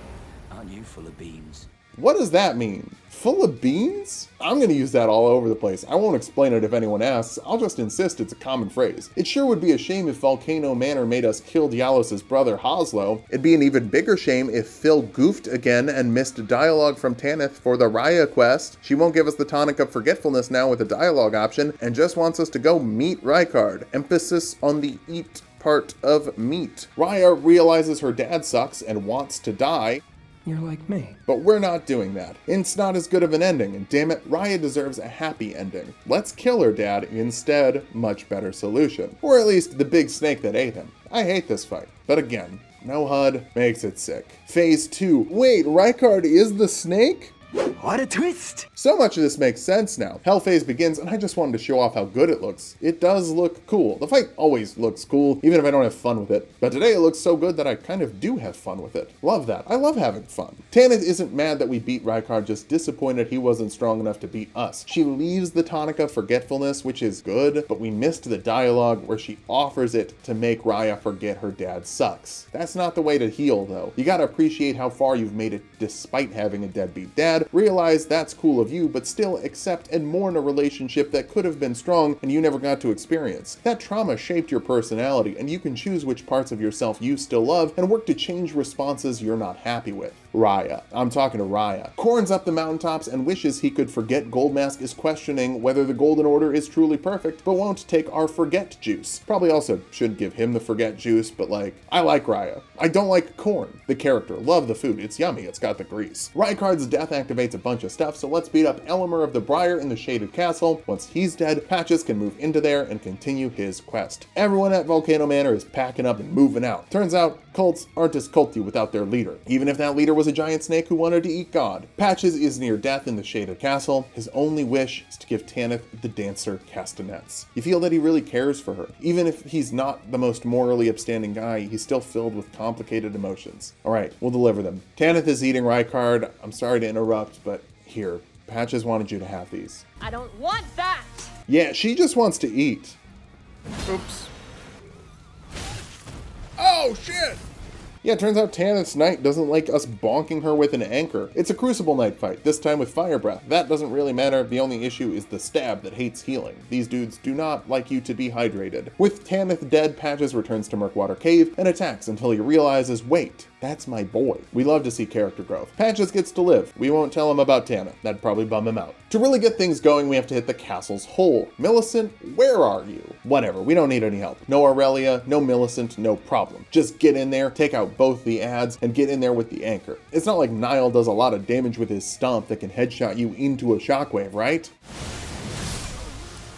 aren't you full of beans? What does that mean? Full of beans? I'm gonna use that all over the place. I won't explain it if anyone asks. I'll just insist it's a common phrase. It sure would be a shame if Volcano Manor made us kill Dialos' brother Hoslo. It'd be an even bigger shame if Phil goofed again and missed dialogue from Tanith for the Raya quest. She won't give us the tonic of forgetfulness now with a dialogue option and just wants us to go meet Rykard. Emphasis on the eat part of meat. Raya realizes her dad sucks and wants to die. You're like me. But we're not doing that. It's not as good of an ending, and damn it, Raya deserves a happy ending. Let's kill her dad instead. Much better solution. Or at least the big snake that ate him. I hate this fight. But again, no HUD makes it sick. Phase 2. Wait, Rykard is the snake? What a twist! So much of this makes sense now. Hell phase begins, and I just wanted to show off how good it looks. It does look cool. The fight always looks cool, even if I don't have fun with it. But today it looks so good that I kind of do have fun with it. Love that. I love having fun. Tanith isn't mad that we beat Rykard, just disappointed he wasn't strong enough to beat us. She leaves the tonic of forgetfulness, which is good, but we missed the dialogue where she offers it to make Raya forget her dad sucks. That's not the way to heal, though. You gotta appreciate how far you've made it despite having a deadbeat dad, realize that's cool of you, but still accept and mourn a relationship that could have been strong and you never got to experience. That trauma shaped your personality, and you can choose which parts of yourself you still love and work to change responses you're not happy with. Raya. I'm talking to Raya. Korn's up the mountaintops and wishes he could forget Goldmask is questioning whether the Golden Order is truly perfect, but won't take our forget juice. Probably also should give him the forget juice, but like, I like Raya. I don't like Korn, the character. Love the food. It's yummy. It's got the grease. Rykard's death activates a bunch of stuff, so let's beat up Elimer of the Briar in the Shaded Castle. Once he's dead, Patches can move into there and continue his quest. Everyone at Volcano Manor is packing up and moving out. Turns out, cults aren't as culty without their leader, even if that leader was a giant snake who wanted to eat God. Patches is near death in the Shaded Castle. His only wish is to give Tanith the dancer castanets. You feel that he really cares for her. Even if he's not the most morally upstanding guy, he's still filled with complicated emotions. Alright, we'll deliver them. Tanith is eating Rykard. I'm sorry to interrupt, but here, Patches wanted you to have these. I don't want that! Yeah, she just wants to eat. Oops. Oh, shit! Yeah, it turns out Tanith's knight doesn't like us bonking her with an anchor. It's a Crucible Knight fight, this time with Fire Breath. That doesn't really matter, the only issue is the stab that hates healing. These dudes do not like you to be hydrated. With Tanith dead, Patches returns to Murkwater Cave and attacks until he realizes, wait, that's my boy. We love to see character growth. Patches gets to live. We won't tell him about Tanith. That'd probably bum him out. To really get things going, we have to hit the castle's hole. Millicent, where are you? Whatever, we don't need any help. No Aurelia, no Millicent, no problem. Just get in there, take out both the ads, and get in there with the anchor. It's not like Nile does a lot of damage with his stomp that can headshot you into a shockwave, right?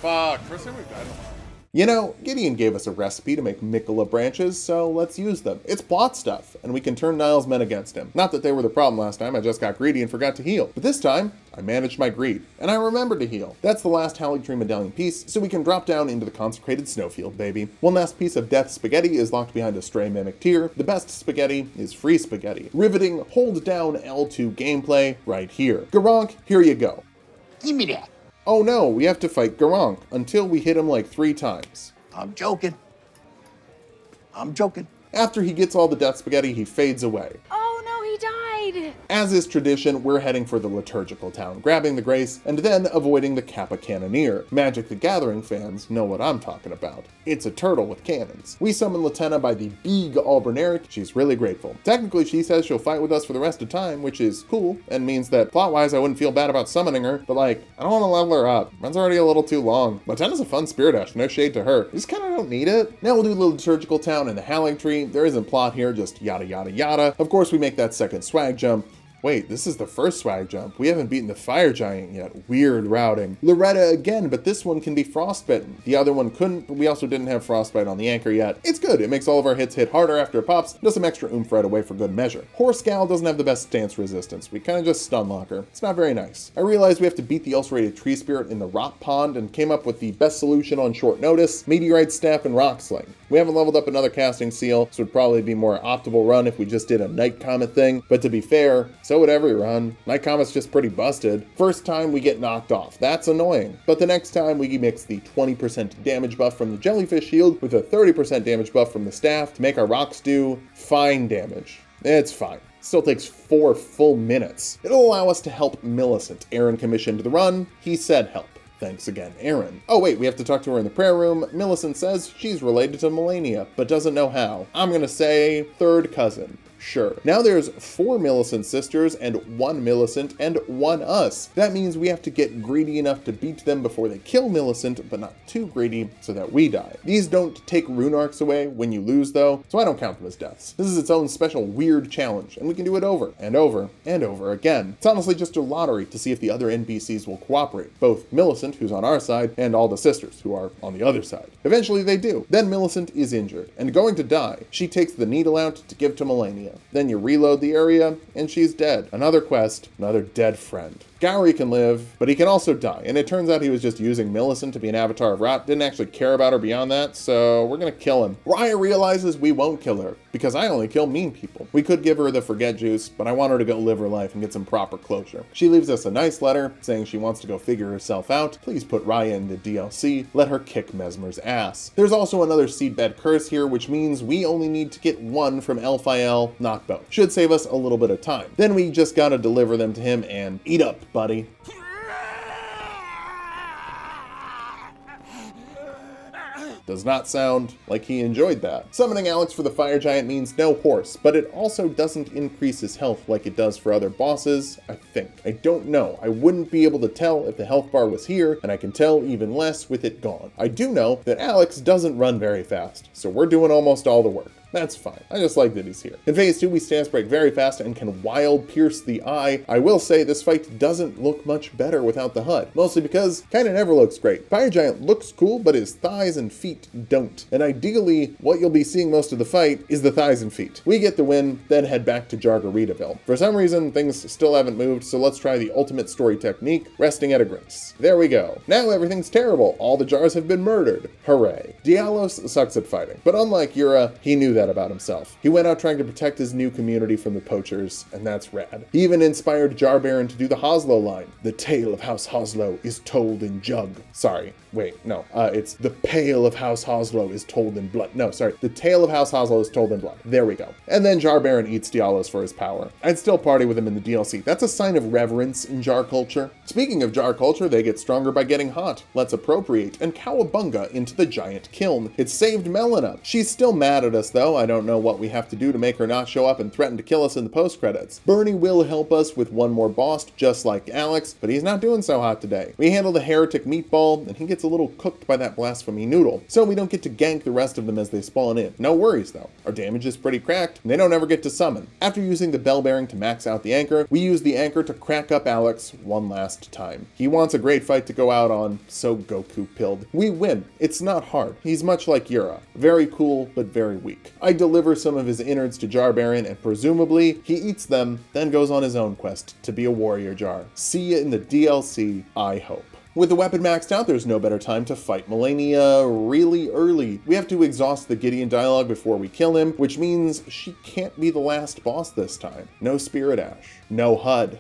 Fuck, first time we've died in a while. You know, Gideon gave us a recipe to make Mikola branches, so let's use them. It's plot stuff, and we can turn Niall's men against him. Not that they were the problem last time, I just got greedy and forgot to heal. But this time, I managed my greed, and I remembered to heal. That's the last Erdtree medallion piece, so we can drop down into the consecrated snowfield, baby. One last piece of death spaghetti is locked behind a stray mimic tier. The best spaghetti is free spaghetti. Riveting, hold down L2 gameplay right here. Garonk, here you go. Give me that. Oh no, we have to fight Garonk until we hit him like 3 times. I'm joking. I'm joking. After he gets all the death spaghetti, he fades away. Oh no, he died! As is tradition, we're heading for the liturgical town, grabbing the grace, and then avoiding the Kappa Cannoneer. Magic the Gathering fans know what I'm talking about. It's a turtle with cannons. We summon Latenna by the big Alberneric. She's really grateful. Technically, she says she'll fight with us for the rest of time, which is cool, and means that plot-wise I wouldn't feel bad about summoning her, but like, I don't want to level her up. Run's already a little too long. Latenna's a fun spirit ash, no shade to her. You just kinda don't need it. Now we'll do the liturgical town and the Erdtree. There isn't plot here, just yada yada yada. Of course, we make that second swag jump. Wait, this is the first swag jump. We haven't beaten the fire giant yet. Weird routing. Loretta again, but this one can be frostbitten. The other one couldn't, but we also didn't have frostbite on the anchor yet. It's good. It makes all of our hits hit harder after it pops. Does some extra oomph right away for good measure. Horse Gal doesn't have the best stance resistance. We kind of just stun lock her. It's not very nice. I realized we have to beat the ulcerated tree spirit in the rock pond and came up with the best solution on short notice: meteorite staff and rock sling. We haven't leveled up another casting seal, so it'd probably be more optimal run if we just did a night comet thing. But to be fair, so would every run. Night comet's just pretty busted. First time we get knocked off. That's annoying. But the next time we mix the 20% damage buff from the jellyfish shield with a 30% damage buff from the staff to make our rocks do fine damage. It's fine. Still takes 4 full minutes. It'll allow us to help Millicent. Aaron commissioned the run. He said help. Thanks again, Aaron. Oh wait, we have to talk to her in the prayer room. Millicent says she's related to Malenia, but doesn't know how. I'm gonna say third cousin. Sure. Now there's 4 Millicent sisters and 1 Millicent and 1 us. That means we have to get greedy enough to beat them before they kill Millicent, but not too greedy so that we die. These don't take rune arcs away when you lose though, so I don't count them as deaths. This is its own special weird challenge, and we can do it over and over and over again. It's honestly just a lottery to see if the other NPCs will cooperate, both Millicent, who's on our side, and all the sisters, who are on the other side. Eventually they do. Then Millicent is injured and going to die. She takes the needle out to give to Malenia. Then you reload the area, and she's dead. Another quest, another dead friend. Gowry can live, but he can also die, and it turns out he was just using Millicent to be an avatar of Rot, didn't actually care about her beyond that, so we're gonna kill him. Raya realizes we won't kill her, because I only kill mean people. We could give her the forget juice, but I want her to go live her life and get some proper closure. She leaves us a nice letter, saying she wants to go figure herself out. Please put Raya in the DLC, let her kick Mesmer's ass. There's also another seedbed curse here, which means we only need to get 1 from Elphael, not both. Should save us a little bit of time. Then we just gotta deliver them to him and eat up, buddy. Does not sound like he enjoyed that. Summoning Alex for the fire giant means no horse, but it also doesn't increase his health like it does for other bosses, I think. I don't know. I wouldn't be able to tell if the health bar was here, and I can tell even less with it gone. I do know that Alex doesn't run very fast, so we're doing almost all the work. That's fine. I just like that he's here. In phase 2, we stance break very fast and can wild pierce the eye. I will say this fight doesn't look much better without the HUD, mostly because kinda never looks great. Fire Giant looks cool, but his thighs and feet don't. And ideally, what you'll be seeing most of the fight is the thighs and feet. We get the win, then head back to Jargaritaville. For some reason, things still haven't moved, so let's try the ultimate story technique, resting at a grace. There we go. Now everything's terrible. All the jars have been murdered. Hooray. Dialos sucks at fighting, but unlike Yura, he knew that about himself. He went out trying to protect his new community from the poachers, and that's rad. He even inspired Jar Baron to do the Hoslow line. The tale of House Hoslow is told in jug. Sorry, wait, no. It's the pail of House Hoslow is told in blood. No, sorry. The tale of House Hoslow is told in blood. There we go. And then Jar Baron eats Dialos for his power. I'd still party with him in the DLC. That's a sign of reverence in Jar culture. Speaking of Jar culture, they get stronger by getting hot. Let's appropriate and cowabunga into the giant kiln. It saved Melina. She's still mad at us though. I don't know what we have to do to make her not show up and threaten to kill us in the post-credits. Bernie will help us with one more boss, just like Alex, but he's not doing so hot today. We handle the heretic meatball, and he gets gets a little cooked by that blasphemy noodle, so we don't get to gank the rest of them as they spawn in. No worries though, our damage is pretty cracked, and they don't ever get to summon. After using the bell bearing to max out the anchor, we use the anchor to crack up Alex one last time. He wants a great fight to go out on, so Goku pilled. We win. It's not hard. He's much like Yura. Very cool, but very weak. I deliver some of his innards to Jar Baron, and presumably, he eats them, then goes on his own quest to be a warrior jar. See ya in the DLC, I hope. With the weapon maxed out, there's no better time to fight Malenia really early. We have to exhaust the Gideon dialogue before we kill him, which means she can't be the last boss this time. No Spirit Ash. No HUD.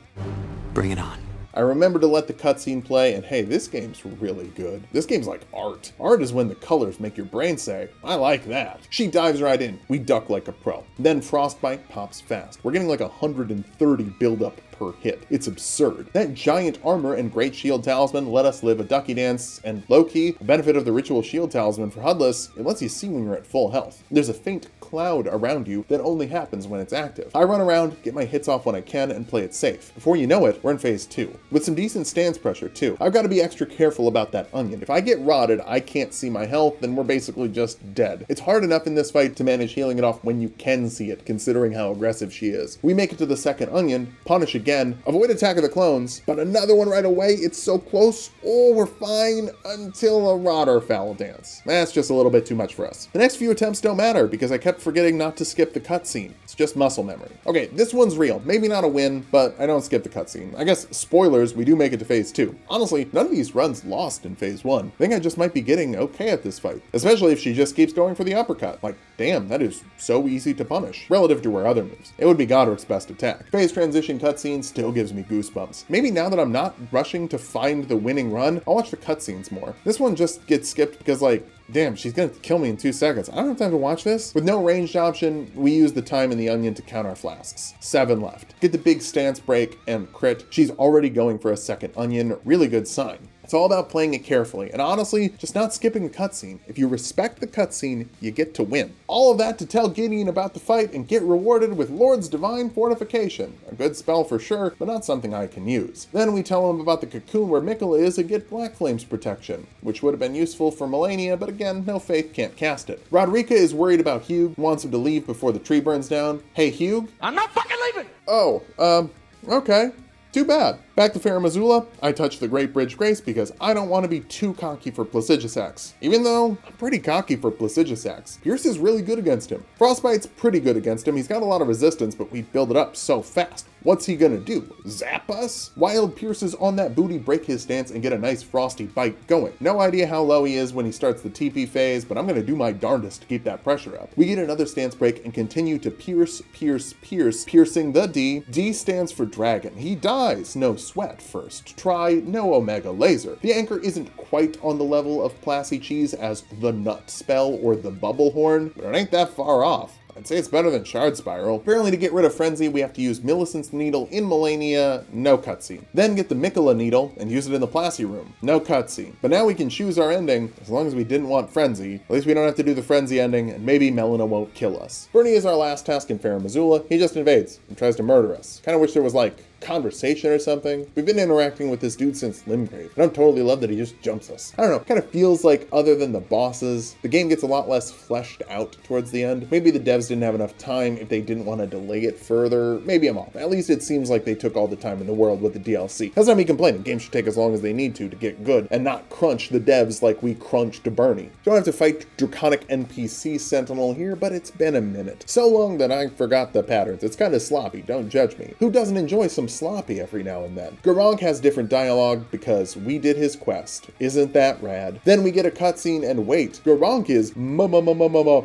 Bring it on. I remember to let the cutscene play, and hey, this game's really good. This game's like art. Art is when the colors make your brain say, I like that. She dives right in. We duck like a pro. Then Frostbite pops fast. We're getting like 130 build-up per hit. It's absurd. That giant armor and great shield talisman let us live a ducky dance, and low-key, a benefit of the ritual shield talisman for HUDless, it lets you see when you're at full health. There's a faint cloud around you that only happens when it's active. I run around, get my hits off when I can, and play it safe. Before you know it, we're in phase 2. With some decent stance pressure too. I've got to be extra careful about that onion. If I get rotted, I can't see my health, then we're basically just dead. It's hard enough in this fight to manage healing it off when you can see it, considering how aggressive she is. We make it to the second onion, punish again, avoid Attack of the Clones, but another one right away. It's so close. Oh, we're fine until a Rotterfowl dance. That's just a little bit too much for us. The next few attempts don't matter because I kept forgetting not to skip the cutscene. It's just muscle memory. Okay, this one's real. Maybe not a win, but I don't skip the cutscene. I guess, spoilers, we do make it to phase 2. Honestly, none of these runs lost in phase 1. I think I just might be getting okay at this fight, especially if she just keeps going for the uppercut. Like, damn, that is so easy to punish, relative to her other moves. It would be Godric's best attack. Phase transition cutscene still gives me goosebumps. Maybe now that I'm not rushing to find the winning run, I'll watch the cutscenes more. This one just gets skipped because, like, damn, she's gonna kill me in 2 seconds. I don't have time to watch this. With no ranged option, we use the time in the onion to count our flasks. 7 left. Get the big stance break and crit. She's already going for a second onion. Really good sign. It's all about playing it carefully, and honestly, just not skipping the cutscene. If you respect the cutscene, you get to win. All of that to tell Gideon about the fight and get rewarded with Lord's Divine Fortification. A good spell for sure, but not something I can use. Then we tell him about the cocoon where Mikola is and get Black Flame's protection, which would have been useful for Malenia, but again, no faith, can't cast it. Rodrika is worried about Hugh, wants him to leave before the tree burns down. Hey Hugh? I'm not fucking leaving! Oh, okay. Too bad. Back to Fair Missoula, I touch the Great Bridge Grace because I don't want to be too cocky for Placidusax. Even though I'm pretty cocky for Placidusax. Pierce is really good against him. Frostbite's pretty good against him. He's got a lot of resistance, but we build it up so fast. What's he gonna do? Zap us? Wild Pierce is on that booty, break his stance, and get a nice frosty bite going. No idea how low he is when he starts the TP phase, but I'm gonna do my darndest to keep that pressure up. We get another stance break and continue to pierce, piercing the D. D stands for dragon. He dies. No sweat. First try, no Omega Laser. The anchor isn't quite on the level of Plassy Cheese as the Nut Spell or the Bubble Horn, but it ain't that far off. I'd say it's better than Shard Spiral. Apparently to get rid of Frenzy, we have to use Millicent's Needle in Malenia, no cutscene. Then get the Mikola Needle and use it in the Plassy room, no cutscene. But now we can choose our ending, as long as we didn't want Frenzy. At least we don't have to do the Frenzy ending, and maybe Melina won't kill us. Bernie is our last task in Fair Missoula. He just invades and tries to murder us. Kinda wish there was like conversation or something. We've been interacting with this dude since Limgrave. I don't totally love that he just jumps us. I don't know, kind of feels like other than the bosses, the game gets a lot less fleshed out towards the end. Maybe the devs didn't have enough time if they didn't want to delay it further. Maybe I'm off. At least it seems like they took all the time in the world with the DLC. That's not me complaining. Games should take as long as they need to get good and not crunch the devs like we crunched Bernie. Don't have to fight Draconic NPC Sentinel here, but it's been a minute. So long that I forgot the patterns. It's kind of sloppy, don't judge me. Who doesn't enjoy some sloppy every now and then? Garronk has different dialogue because we did his quest. Isn't that rad? Then we get a cutscene and wait, Garronk is Malekith?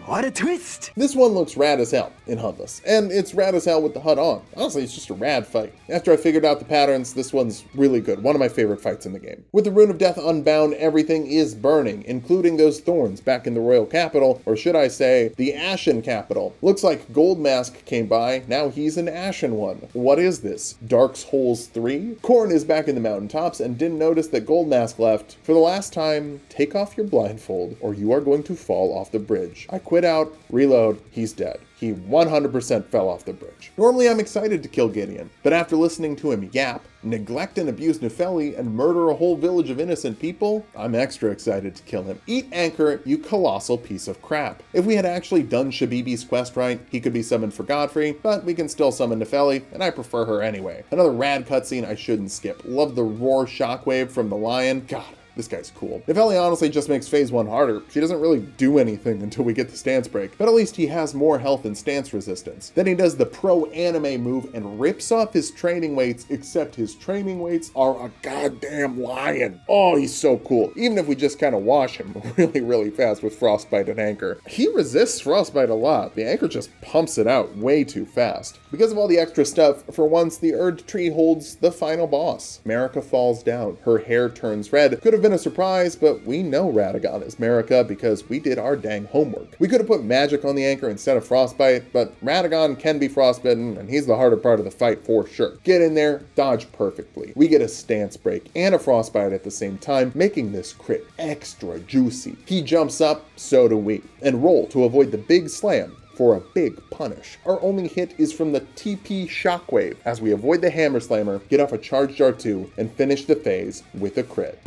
What a twist! This one looks rad as hell in HUDless, and it's rad as hell with the HUD on. Honestly, it's just a rad fight. After I figured out the patterns, this one's really good. One of my favorite fights in the game. With the Rune of Death unbound, everything is burning, including those thorns back in the Royal Capital, or should I say, the Ashen Capital. Looks like Gold Mask came by, now he's an Ashen one. What is this? Dark's Holes 3? Korn is back in the mountaintops and didn't notice that Gold Mask left. For the last time, take off your blindfold, or you are going to fall off the bridge. bridge. I quit out, reload, he's dead. He 100% fell off the bridge. Normally I'm excited to kill Gideon, but after listening to him yap, neglect and abuse Nefeli, and murder a whole village of innocent people, I'm extra excited to kill him. Eat Anchor, you colossal piece of crap. If we had actually done Shabibi's quest right, he could be summoned for Godfrey, but we can still summon Nefeli, and I prefer her anyway. Another rad cutscene I shouldn't skip. Love the roar shockwave from the lion. God, this guy's cool. Nefeli honestly just makes phase 1 harder. She doesn't really do anything until we get the stance break, but at least he has more health and stance resistance. Then he does the pro anime move and rips off his training weights, except his training weights are a goddamn lion. Oh, he's so cool. Even if we just kind of wash him really fast with Frostbite and Anchor. He resists Frostbite a lot. The Anchor just pumps it out way too fast. Because of all the extra stuff, for once the Erdtree holds the final boss. Marika falls down. Her hair turns red. Could have been a surprise, but we know Radagon is Marika because we did our dang homework. We could have put magic on the Anchor instead of Frostbite, but Radagon can be frostbitten, and he's the harder part of the fight for sure. Get in there, dodge perfectly. We get a stance break and a Frostbite at the same time, making this crit extra juicy. He jumps up, so do we, and roll to avoid the big slam for a big punish. Our only hit is from the TP Shockwave as we avoid the Hammer Slammer, get off a Charge Jar 2, and finish the phase with a crit.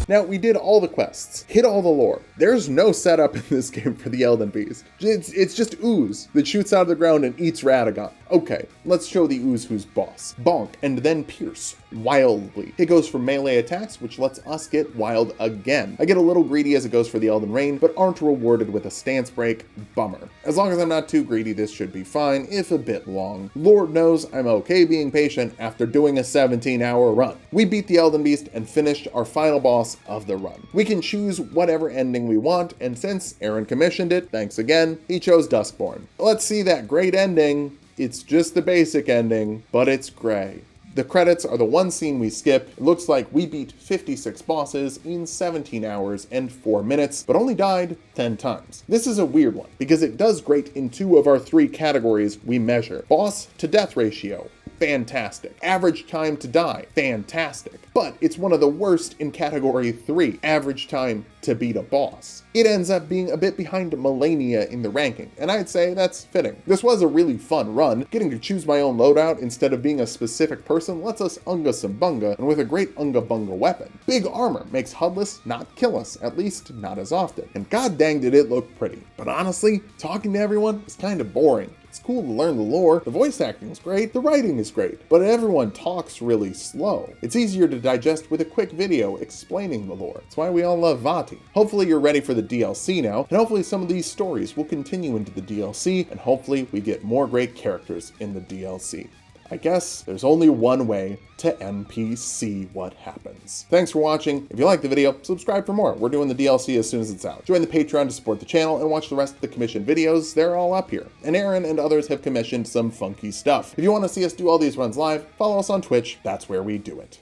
Now, we did all the quests, hit all the lore. There's no setup in this game for the Elden Beast. It's just ooze that shoots out of the ground and eats Radagon. Okay, let's show the ooze who's boss. Bonk, and then pierce, wildly. It goes for melee attacks, which lets us get wild again. I get a little greedy as it goes for the Elden Rain, but aren't rewarded with a stance break. Bummer. As long as I'm not too greedy, this should be fine, if a bit long. Lord knows I'm okay being patient after doing a 17-hour run. We beat the Elden Beast and finished our final boss of the run. We can choose whatever ending we want, and since Aaron commissioned it, thanks again, he chose Duskborn. Let's see that great ending. It's just the basic ending, but it's gray. The credits are the one scene we skip. It looks like we beat 56 bosses in 17 hours and 4 minutes, but only died 10 times. This is a weird one, because it does great in 2 of our 3 categories we measure. Boss to death ratio, fantastic. Average time to die, fantastic. But it's one of the worst in category 3, average time to beat a boss. It ends up being a bit behind Malenia in the ranking, and I'd say that's fitting. This was a really fun run. Getting to choose my own loadout instead of being a specific person lets us unga some bunga, and with a great unga bunga weapon. Big armor makes HUDless not kill us, at least not as often. And god dang did it look pretty. But honestly, talking to everyone is kind of boring. It's cool to learn the lore, the voice acting is great, the writing is great, but everyone talks really slow. It's easier to digest with a quick video explaining the lore. That's why we all love Vati. Hopefully you're ready for the DLC now, and hopefully some of these stories will continue into the DLC, and hopefully we get more great characters in the DLC. I guess there's only one way to NPC what happens. Thanks for watching. If you liked the video, subscribe for more. We're doing the DLC as soon as it's out. Join the Patreon to support the channel and watch the rest of the commissioned videos. They're all up here. And Aaron and others have commissioned some funky stuff. If you want to see us do all these runs live, follow us on Twitch. That's where we do it.